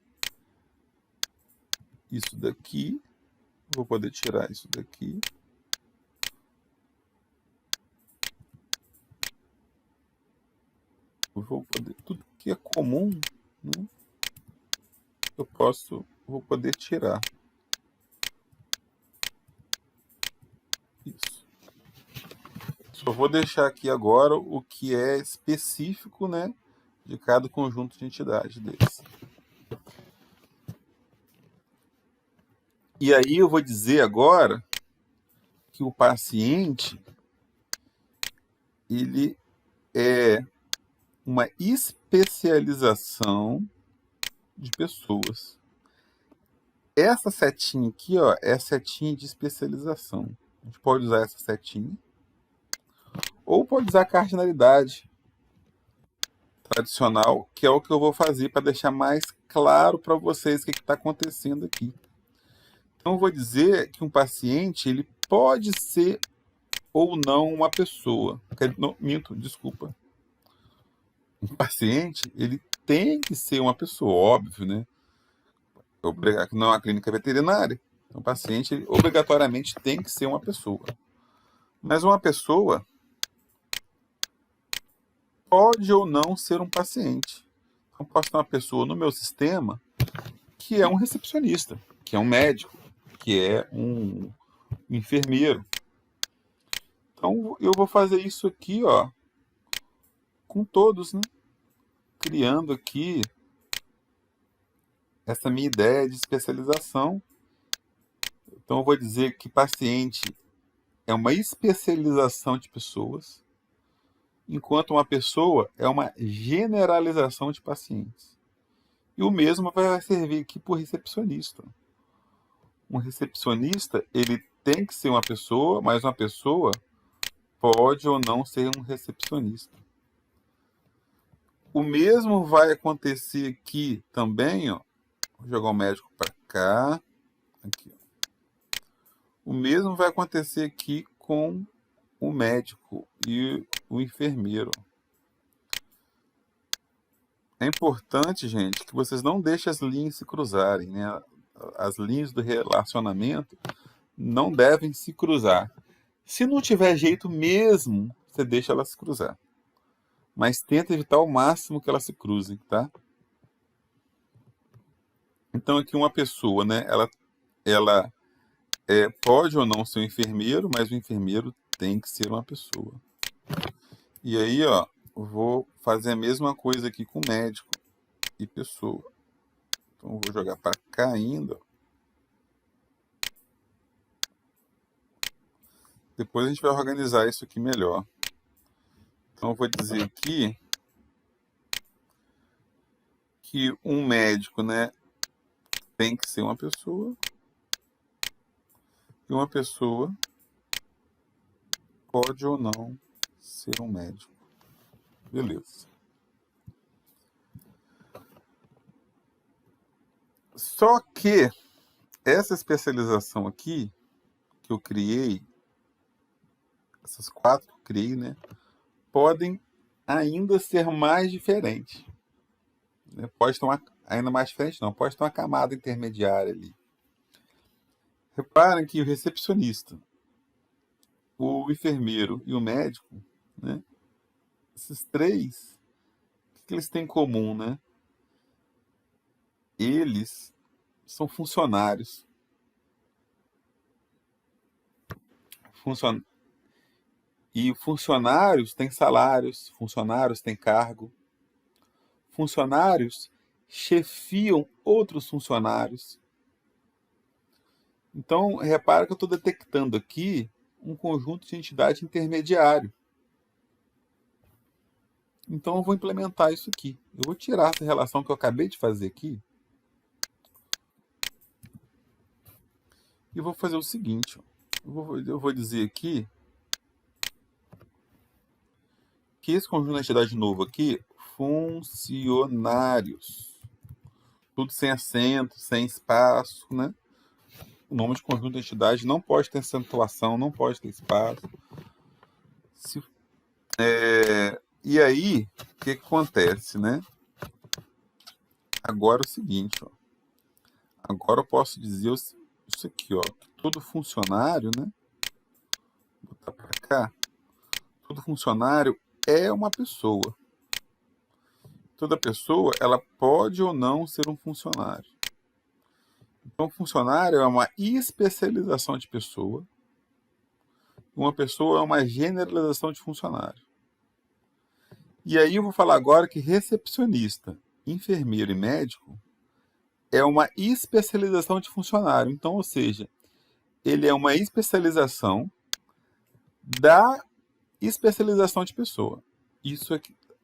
isso daqui. Vou poder tirar isso daqui. Eu vou poder, tudo que é comum, né, vou poder tirar. Isso. Só vou deixar aqui agora o que é específico, né, de cada conjunto de entidades desse. E aí eu vou dizer agora que o paciente ele é uma especialização de pessoas. Essa setinha aqui, ó, é a setinha de especialização. A gente pode usar essa setinha ou pode usar a cardinalidade tradicional, que é o que eu vou fazer para deixar mais claro para vocês o que está acontecendo aqui. Então, eu vou dizer que um paciente ele pode ser ou não uma pessoa. Não, minto, desculpa. Um paciente ele tem que ser uma pessoa, óbvio, né? Não é uma clínica veterinária. Então, o paciente ele, obrigatoriamente tem que ser uma pessoa. Mas uma pessoa pode ou não ser um paciente. Então, posso ter uma pessoa no meu sistema que é um recepcionista, que é um médico, que é um enfermeiro. Então, eu vou fazer isso aqui, ó, com todos, né? Criando aqui essa minha ideia de especialização. Então, eu vou dizer que paciente é uma especialização de pessoas, enquanto uma pessoa é uma generalização de pacientes. E o mesmo vai servir aqui para o recepcionista. Um recepcionista, ele tem que ser uma pessoa, mas uma pessoa pode ou não ser um recepcionista. O mesmo vai acontecer aqui também, ó. Vou jogar o médico para cá. Aqui, ó. O mesmo vai acontecer aqui com o médico e o enfermeiro. É importante, gente, que vocês não deixem as linhas se cruzarem, né? As linhas do relacionamento não devem se cruzar. Se não tiver jeito mesmo, você deixa elas se cruzar. Mas tenta evitar ao máximo que elas se cruzem, tá? Então aqui uma pessoa, né? Ela pode ou não ser um enfermeiro, mas o enfermeiro tem que ser uma pessoa. E aí, ó, eu vou fazer a mesma coisa aqui com médico e pessoa. Então eu vou jogar para cá ainda. Depois a gente vai organizar isso aqui melhor. Então eu vou dizer aqui que um médico, né, tem que ser uma pessoa e uma pessoa pode ou não ser um médico. Beleza. Só que essa especialização aqui que eu criei, essas 4 que eu criei, né, podem ainda ser mais diferentes. Né? Pode ter ainda mais diferente, não. Pode ter uma camada intermediária ali. Reparem que o recepcionista, o enfermeiro e o médico, né, esses 3, o que eles têm em comum, né? Eles são funcionários. E funcionários têm salários, funcionários têm cargo, funcionários chefiam outros funcionários. Então, repara que eu estou detectando aqui um conjunto de entidade intermediário. Então, eu vou implementar isso aqui. Eu vou tirar essa relação que eu acabei de fazer aqui e vou fazer o seguinte. Eu vou dizer aqui que esse conjunto de entidade novo aqui, funcionários. Tudo sem acento, sem espaço, né? O nome de conjunto de entidade não pode ter acentuação, não pode ter espaço. E aí, o que acontece, né? Agora é o seguinte, ó. Agora eu posso dizer isso aqui, ó. Todo funcionário, né? Vou botar para cá. Todo funcionário é uma pessoa. Toda pessoa, ela pode ou não ser um funcionário. Então, funcionário é uma especialização de pessoa. Uma pessoa é uma generalização de funcionário. E aí eu vou falar agora que recepcionista, enfermeiro e médico é uma especialização de funcionário. Então, ou seja, ele é uma especialização da especialização de pessoa. Isso é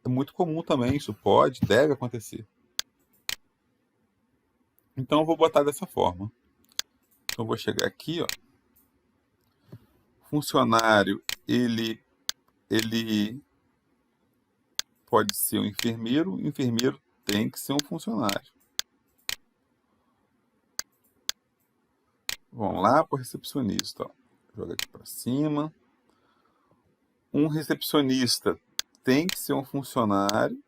muito comum também, isso pode, deve acontecer. Então eu vou botar dessa forma. Então eu vou chegar aqui, ó. Funcionário, ele pode ser um enfermeiro, o enfermeiro tem que ser um funcionário. Vamos lá para o recepcionista, ó. Joga aqui para cima. Um recepcionista tem que ser um funcionário.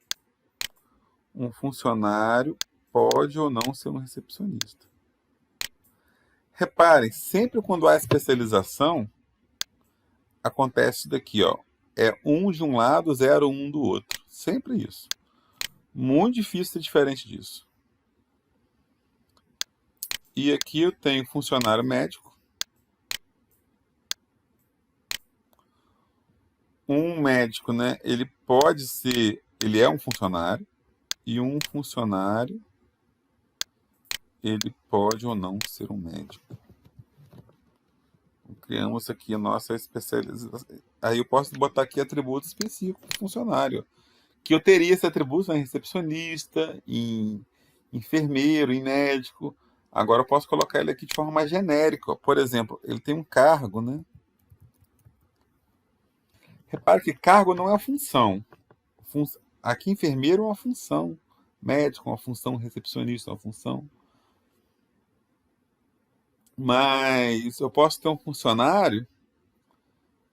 Um funcionário pode ou não ser um recepcionista. Reparem, sempre quando há especialização, acontece isso daqui, ó. É um de um lado, 0, 1 do outro. Sempre isso. Muito difícil ser diferente disso. E aqui eu tenho funcionário médico. Um médico, né? Ele é um funcionário. E um funcionário, ele pode ou não ser um médico. Criamos aqui a nossa especialização. Aí eu posso botar aqui atributos específicos do funcionário. Que eu teria esse atributo em recepcionista, em enfermeiro, em médico. Agora eu posso colocar ele aqui de forma mais genérica. Por exemplo, ele tem um cargo, né? Repare que cargo não é uma função. Aqui enfermeiro é uma função. Médico é uma função, recepcionista é uma função. Mas eu posso ter um funcionário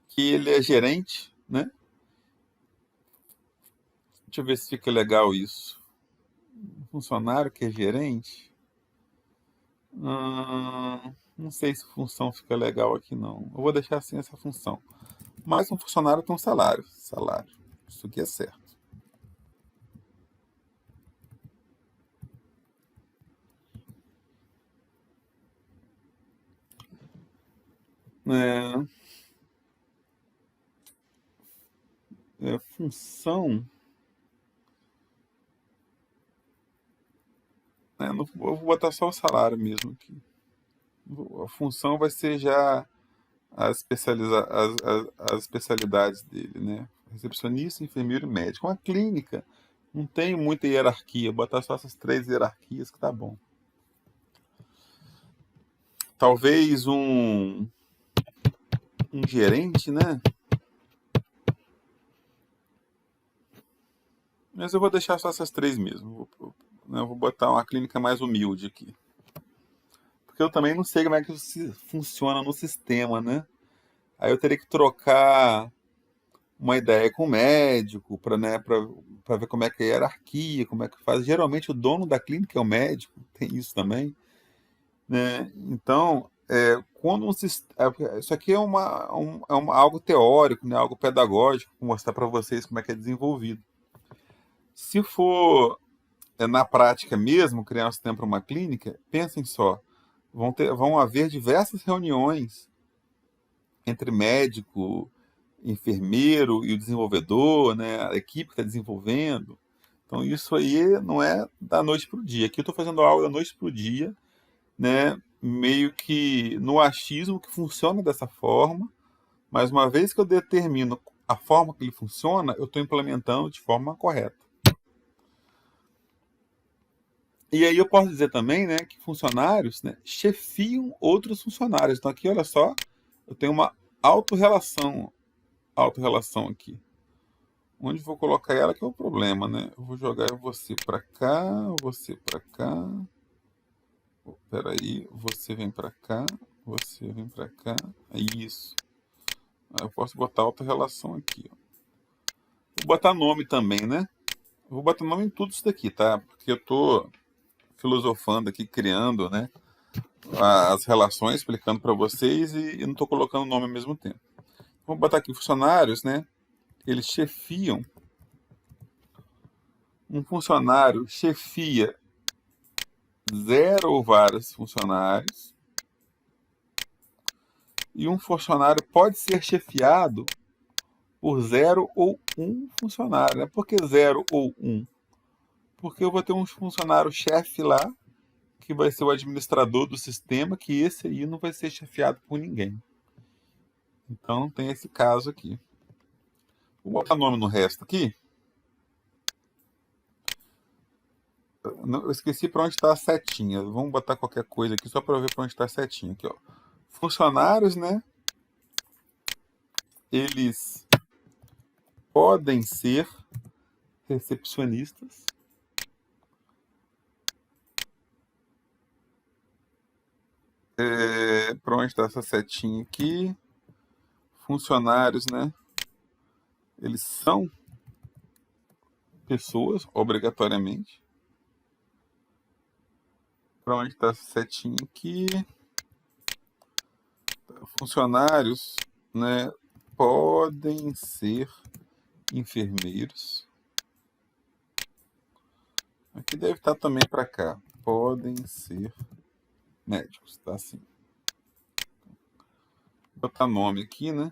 que ele é gerente, né? Deixa eu ver se fica legal isso. Funcionário que é gerente? Não sei se função fica legal aqui, não. Eu vou deixar assim essa função. Mas um funcionário tem um salário. Salário. Isso aqui é certo. É, função. Eu vou botar só o salário mesmo aqui. A função vai ser já as especialidades dele, né? Recepcionista, enfermeiro e médico. Uma clínica não tem muita hierarquia. Botar só essas 3 hierarquias que tá bom. Talvez um gerente, né? Mas eu vou deixar só essas 3 mesmo. Eu vou botar uma clínica mais humilde aqui. Porque eu também não sei como é que isso funciona no sistema, né? Aí eu teria que trocar uma ideia com o médico para, né, para ver como é que é a hierarquia, como é que faz. Geralmente o dono da clínica é o médico, tem isso também, né? Então, quando isso aqui é algo teórico, né? Algo pedagógico, vou mostrar para vocês como é que é desenvolvido. Se for na prática mesmo, criar um sistema para uma clínica, pensem só, vão haver diversas reuniões entre médico, enfermeiro e o desenvolvedor, né, a equipe que está desenvolvendo. Então isso aí não é da noite para o dia. Aqui eu estou fazendo algo da noite para o dia, né, meio que no achismo que funciona dessa forma, mas uma vez que eu determino a forma que ele funciona, eu estou implementando de forma correta. E aí eu posso dizer também, né, que funcionários, né, chefiam outros funcionários. Então aqui, olha só, eu tenho uma autorrelação, autorrelação aqui. Onde vou colocar ela que é o problema, né? Eu vou jogar você para cá, você para cá. Peraí, você vem para cá, você vem para cá. Isso. Aí eu posso botar autorrelação aqui, ó. Vou botar nome também, né? Eu vou botar nome em tudo isso daqui, tá? Porque eu tô filosofando aqui, criando, né, as relações, explicando para vocês e não estou colocando nome ao mesmo tempo. Vamos botar aqui funcionários, né? Eles chefiam. Um funcionário chefia 0 ou vários funcionários. E um funcionário pode ser chefiado por 0 ou 1 funcionário. Né? Por que 0 ou 1? Porque eu vou ter um funcionário chefe lá, que vai ser o administrador do sistema, que esse aí não vai ser chefiado por ninguém. Então tem esse caso aqui. Vou botar nome no resto aqui. Eu esqueci para onde está a setinha. Vamos botar qualquer coisa aqui só para ver para onde está a setinha. Aqui, ó. Funcionários, né? Eles podem ser recepcionistas. Para onde está essa setinha aqui? Funcionários, né? Eles são pessoas, obrigatoriamente. Para onde está essa setinha aqui? Funcionários, né? Podem ser enfermeiros. Aqui deve estar também para cá. Podem ser médicos, tá assim. Vou botar nome aqui, né?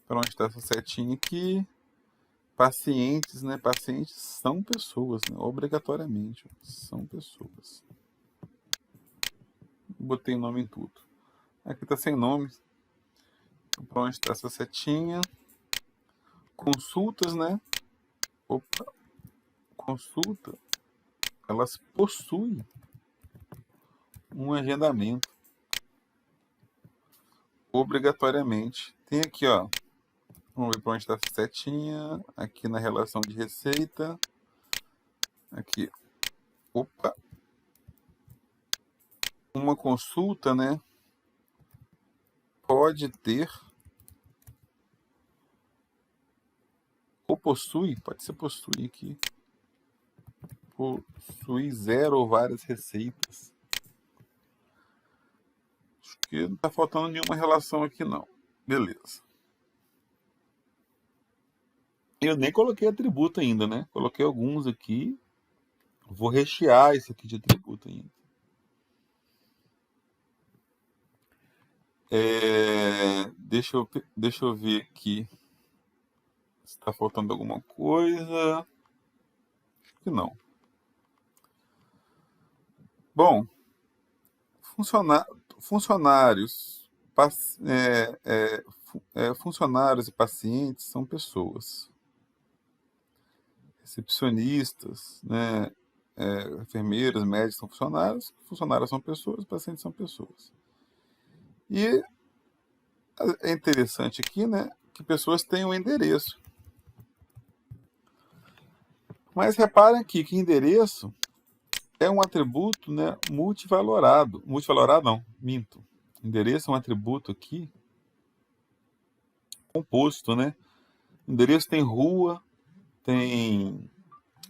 Para onde está essa setinha aqui? Pacientes, né? Pacientes são pessoas, né? Obrigatoriamente. São pessoas. Botei nome em tudo. Aqui está sem nome. Para onde está essa setinha? Consultas, né? Opa. Consulta. Elas possuem um agendamento. Obrigatoriamente. Tem aqui, ó. Vamos ver para onde está essa setinha. Aqui na relação de receita. Aqui. Opa. Uma consulta, né? Pode ter. possui, pode ser possui aqui. Possui 0 ou várias receitas. Acho que não está faltando nenhuma relação aqui, não. Beleza. Eu nem coloquei atributo ainda, né? Coloquei alguns aqui. Vou rechear esse aqui de atributo ainda. Deixa eu ver aqui se está faltando alguma coisa. Acho que não. Bom, funcionários, funcionários e pacientes são pessoas. Recepcionistas, né, enfermeiros, médicos são funcionários são pessoas, pacientes são pessoas. E é interessante aqui, né, que pessoas têm um endereço. Mas reparem aqui que endereço é um atributo, né, multivalorado. Multivalorado não, minto. Endereço é um atributo aqui composto, né? Endereço tem rua, tem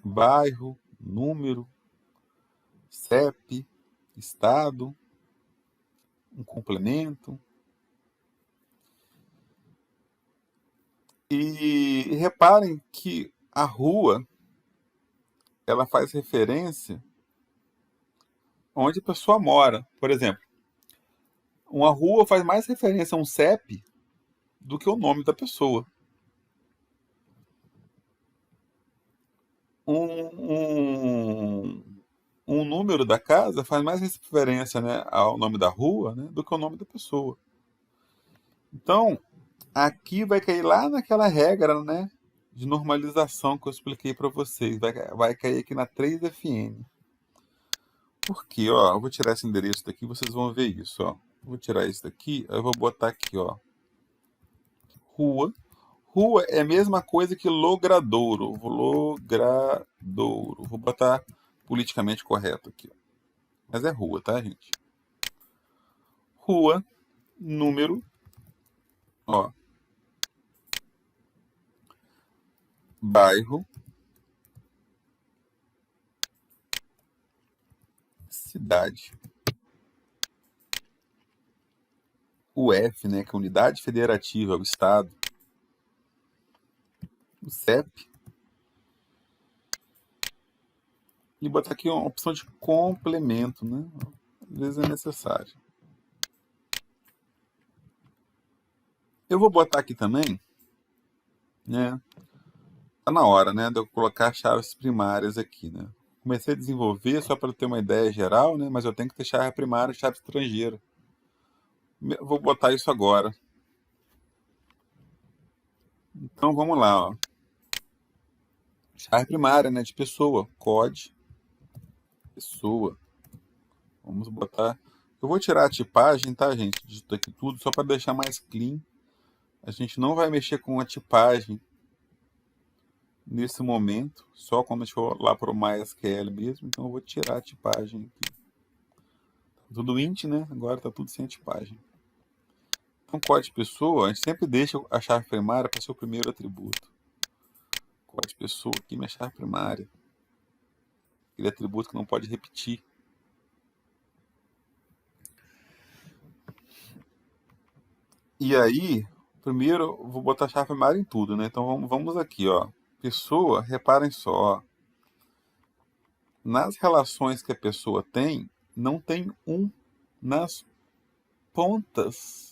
bairro, número, CEP, estado, um complemento. E reparem que a rua ela faz referência onde a pessoa mora. Por exemplo, uma rua faz mais referência a um CEP do que o nome da pessoa. Um número da casa faz mais referência, né, ao nome da rua, né, do que ao nome da pessoa. Então, aqui vai cair lá naquela regra, né, de normalização que eu expliquei para vocês. Vai cair aqui na 3FN. Por quê? Ó, eu vou tirar esse endereço daqui, vocês vão ver isso. Ó. Vou tirar esse daqui, eu vou botar aqui, ó, rua. Rua é a mesma coisa que logradouro. Logradouro. Vou botar politicamente correto aqui. Ó. Mas é rua, tá, gente? Rua, número, ó, bairro, cidade. UF, né, que é Unidade Federativa, é o Estado. O CEP. E botar aqui uma opção de complemento, né? Às vezes é necessário. Eu vou botar aqui também, né? Tá na hora, né, de eu colocar chaves primárias aqui, né? Comecei a desenvolver só para ter uma ideia geral, né? Mas eu tenho que ter chave primária e chave estrangeira. Vou botar isso agora. Então vamos lá, ó. Chave primária, né, de pessoa, COD, pessoa. Vamos botar. Eu vou tirar a tipagem, tá, gente? Disso aqui tudo, só para deixar mais clean. A gente não vai mexer com a tipagem nesse momento, só quando a gente for lá para o MySQL mesmo. Então eu vou tirar a tipagem aqui. Tá tudo int, né? Agora tá tudo sem a tipagem. Então, código pessoa, a gente sempre deixa a chave primária para ser o primeiro atributo. Código pessoa aqui, minha chave primária. Aquele atributo que não pode repetir. E aí, primeiro eu vou botar a chave primária em tudo, né? Então vamos aqui, ó. Pessoa, reparem só, ó. Nas relações que a pessoa tem, não tem um nas pontas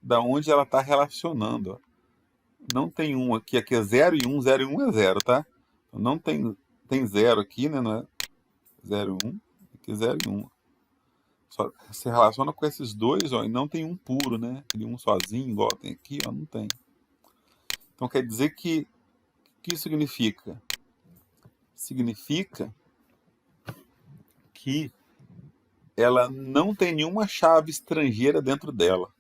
da onde ela está relacionando, ó. Não tem um aqui é 0 e 1, 0 e 1 é 0, tá? Não tem 0 aqui, né? Não é 0 e 1, aqui 0 e 1. Só se relaciona com esses dois, ó, e não tem um puro, né? Aquele um sozinho, igual tem aqui, ó, não tem. Então quer dizer que o que isso significa? Significa que ela não tem nenhuma chave estrangeira dentro dela.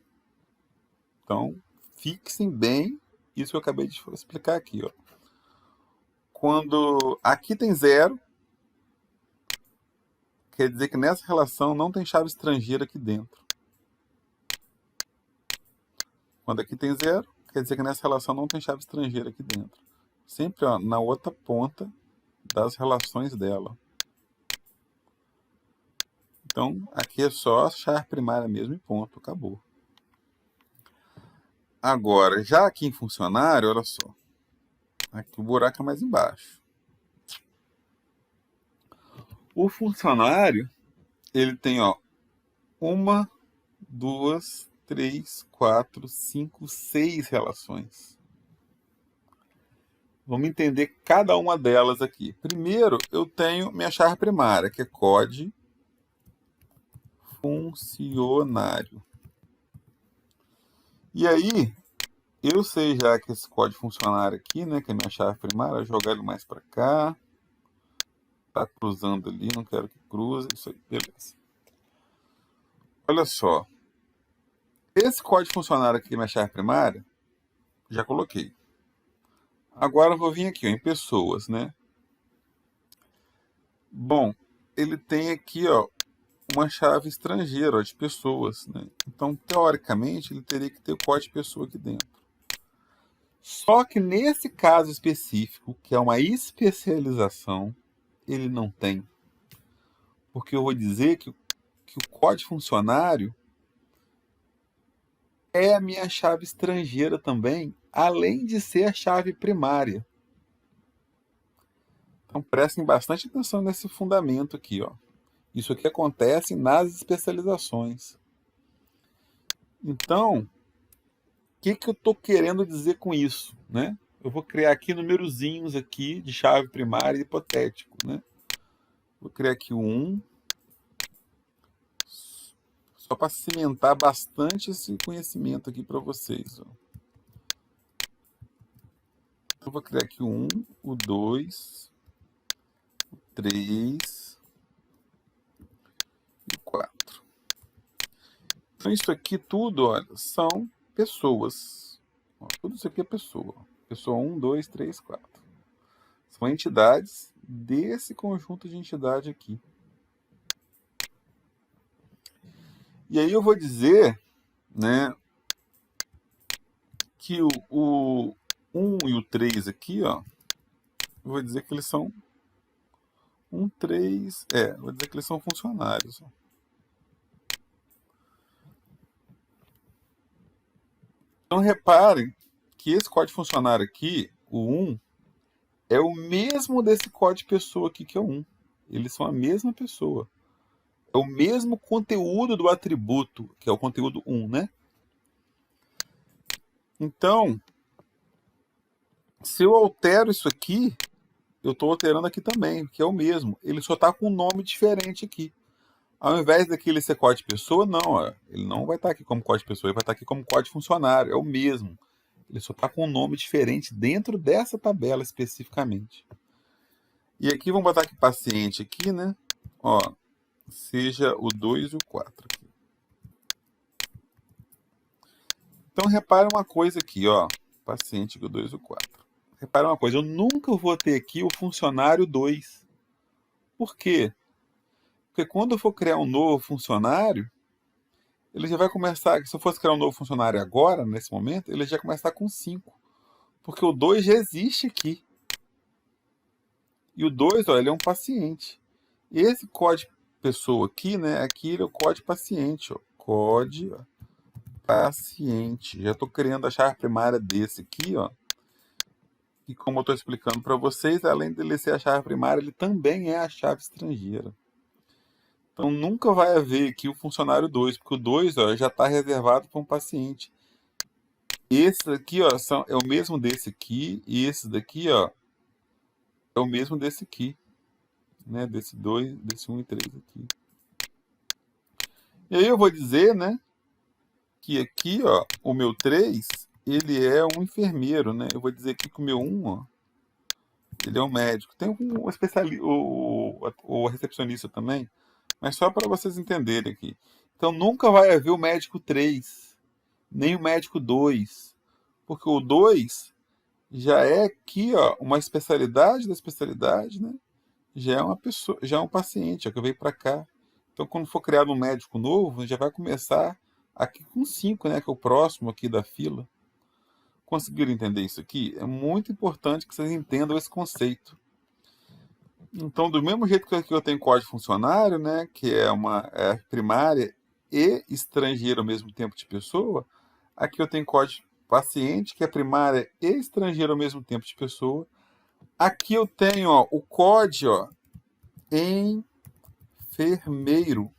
Então, fixem bem isso que eu acabei de explicar aqui, ó. Quando aqui tem 0, quer dizer que nessa relação não tem chave estrangeira aqui dentro. Quando aqui tem 0, quer dizer que nessa relação não tem chave estrangeira aqui dentro. sempre ó, na outra ponta das relações dela. Então, aqui é só a chave primária mesmo e ponto, acabou. Agora, já aqui em funcionário, olha só. Aqui o buraco é mais embaixo. O funcionário, ele tem, ó, 1, 2, 3, 4, 5, 6 relações. Vamos entender cada uma delas aqui. Primeiro, eu tenho minha chave primária, que é COD funcionário. E aí, eu sei já que esse código funcionário aqui, né, que é minha chave primária, vou jogar ele mais para cá. Tá cruzando ali, não quero que cruze. Isso aí, beleza. Olha só. Esse código funcionário aqui, minha chave primária, já coloquei. Agora eu vou vir aqui, ó, em pessoas, né? Bom, ele tem aqui, ó, uma chave estrangeira, ó, de pessoas, né? Então, teoricamente, ele teria que ter o código de pessoa aqui dentro. Só que nesse caso específico, que é uma especialização, ele não tem. Porque eu vou dizer que o código funcionário é a minha chave estrangeira também, além de ser a chave primária. Então prestem bastante atenção nesse fundamento aqui, ó. Isso aqui acontece nas especializações. Então, o que eu estou querendo dizer com isso, né? Eu vou criar aqui numerozinhos aqui de chave primária hipotético, né? Vou criar aqui o 1, só para cimentar bastante esse conhecimento aqui para vocês, ó. Então, vou criar aqui o 1, o 2, o 3 e o 4. Então, isso aqui tudo, olha, são pessoas. Ó, tudo isso aqui é pessoa. Pessoa 1, 2, 3, 4. São entidades desse conjunto de entidade aqui. E aí eu vou dizer, né, que o 1 e o 3 aqui, ó, eu vou dizer que eles são 1, 3, vou dizer que eles são funcionários. Ó. Então reparem que esse código funcionário aqui, o 1, é o mesmo desse código pessoa aqui, que é o 1. Eles são a mesma pessoa. É o mesmo conteúdo do atributo, que é o conteúdo 1, né? Então, se eu altero isso aqui, eu estou alterando aqui também, que é o mesmo. Ele só está com um nome diferente aqui. Ao invés daquele ser código pessoa, não. Ó, ele não vai estar aqui como código pessoa, ele vai estar aqui como código funcionário. É o mesmo. Ele só está com um nome diferente dentro dessa tabela especificamente. E aqui vamos botar aqui paciente aqui, né? Ó, seja o 2 e o 4 aqui. Então repare uma coisa aqui, ó. Paciente o 2 e o 4. Repare uma coisa, eu nunca vou ter aqui o funcionário 2. Por quê? Porque quando eu for criar um novo funcionário, ele já vai começar, se eu fosse criar um novo funcionário agora, nesse momento, ele já vai começar com 5. Porque o 2 já existe aqui. E o 2, ó, ele é um paciente. E esse código pessoa aqui, né, aqui ele é o código paciente, ó. Código paciente. Já estou criando a chave primária desse aqui, ó. E como eu estou explicando para vocês, além dele ser a chave primária, ele também é a chave estrangeira. Então nunca vai haver aqui o funcionário 2, porque o 2 ó, já está reservado para um paciente. Esse aqui ó, é o mesmo desse aqui, e esse daqui ó, é o mesmo desse aqui. Né? Desse 2, desse 1 e 3 aqui. E aí eu vou dizer, né, que aqui ó, o meu 3, ele é um enfermeiro. Né? Eu vou dizer aqui que o meu 1, ó, ele é um médico. Tem um especialista, o recepcionista também, mas só para vocês entenderem aqui. Então nunca vai haver o médico 3, nem o médico 2, porque o 2 já é aqui, ó, uma especialidade da especialidade, né? Já é uma pessoa, já é um paciente, ó, que veio para cá. Então quando for criado um médico novo, já vai começar aqui com 5, né, que é o próximo aqui da fila. Conseguiram entender isso aqui? É muito importante que vocês entendam esse conceito. Então, do mesmo jeito que aqui eu tenho código funcionário, né, que é uma primária e estrangeira ao mesmo tempo de pessoa, aqui eu tenho código paciente, que é primária e estrangeira ao mesmo tempo de pessoa. Aqui eu tenho ó, o código ó, enfermeiro,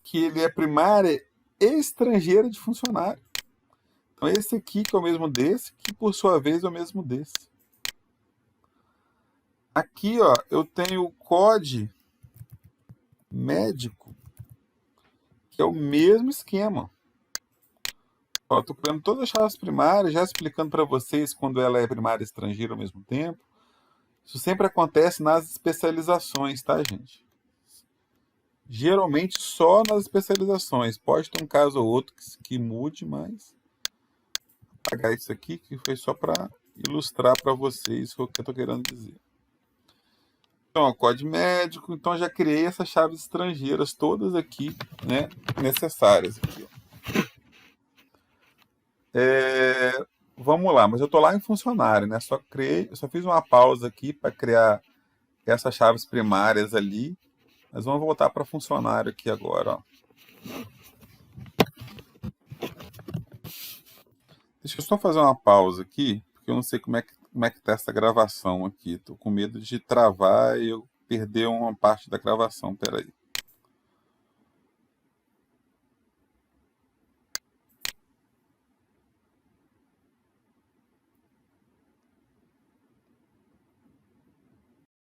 que ele é primária e estrangeira de funcionário. Então, esse aqui que é o mesmo desse, que por sua vez é o mesmo desse. Aqui, ó, eu tenho o COD médico, que é o mesmo esquema. Ó, estou criando todas as chaves primárias, já explicando para vocês quando ela é primária e estrangeira ao mesmo tempo. Isso sempre acontece nas especializações, tá, gente? Geralmente só nas especializações. Pode ter um caso ou outro que mude, mas vou apagar isso aqui, que foi só para ilustrar para vocês o que eu estou querendo dizer. Então, ó, código médico. Então, já criei essas chaves estrangeiras todas aqui, né, necessárias. Aqui, vamos lá, mas eu estou lá em funcionário, né? Só fiz uma pausa aqui para criar essas chaves primárias ali. Mas vamos voltar para funcionário aqui agora, ó. Deixa eu só fazer uma pausa aqui, porque eu não sei como é que tá essa gravação aqui. Estou com medo de travar e eu perder uma parte da gravação. Peraí.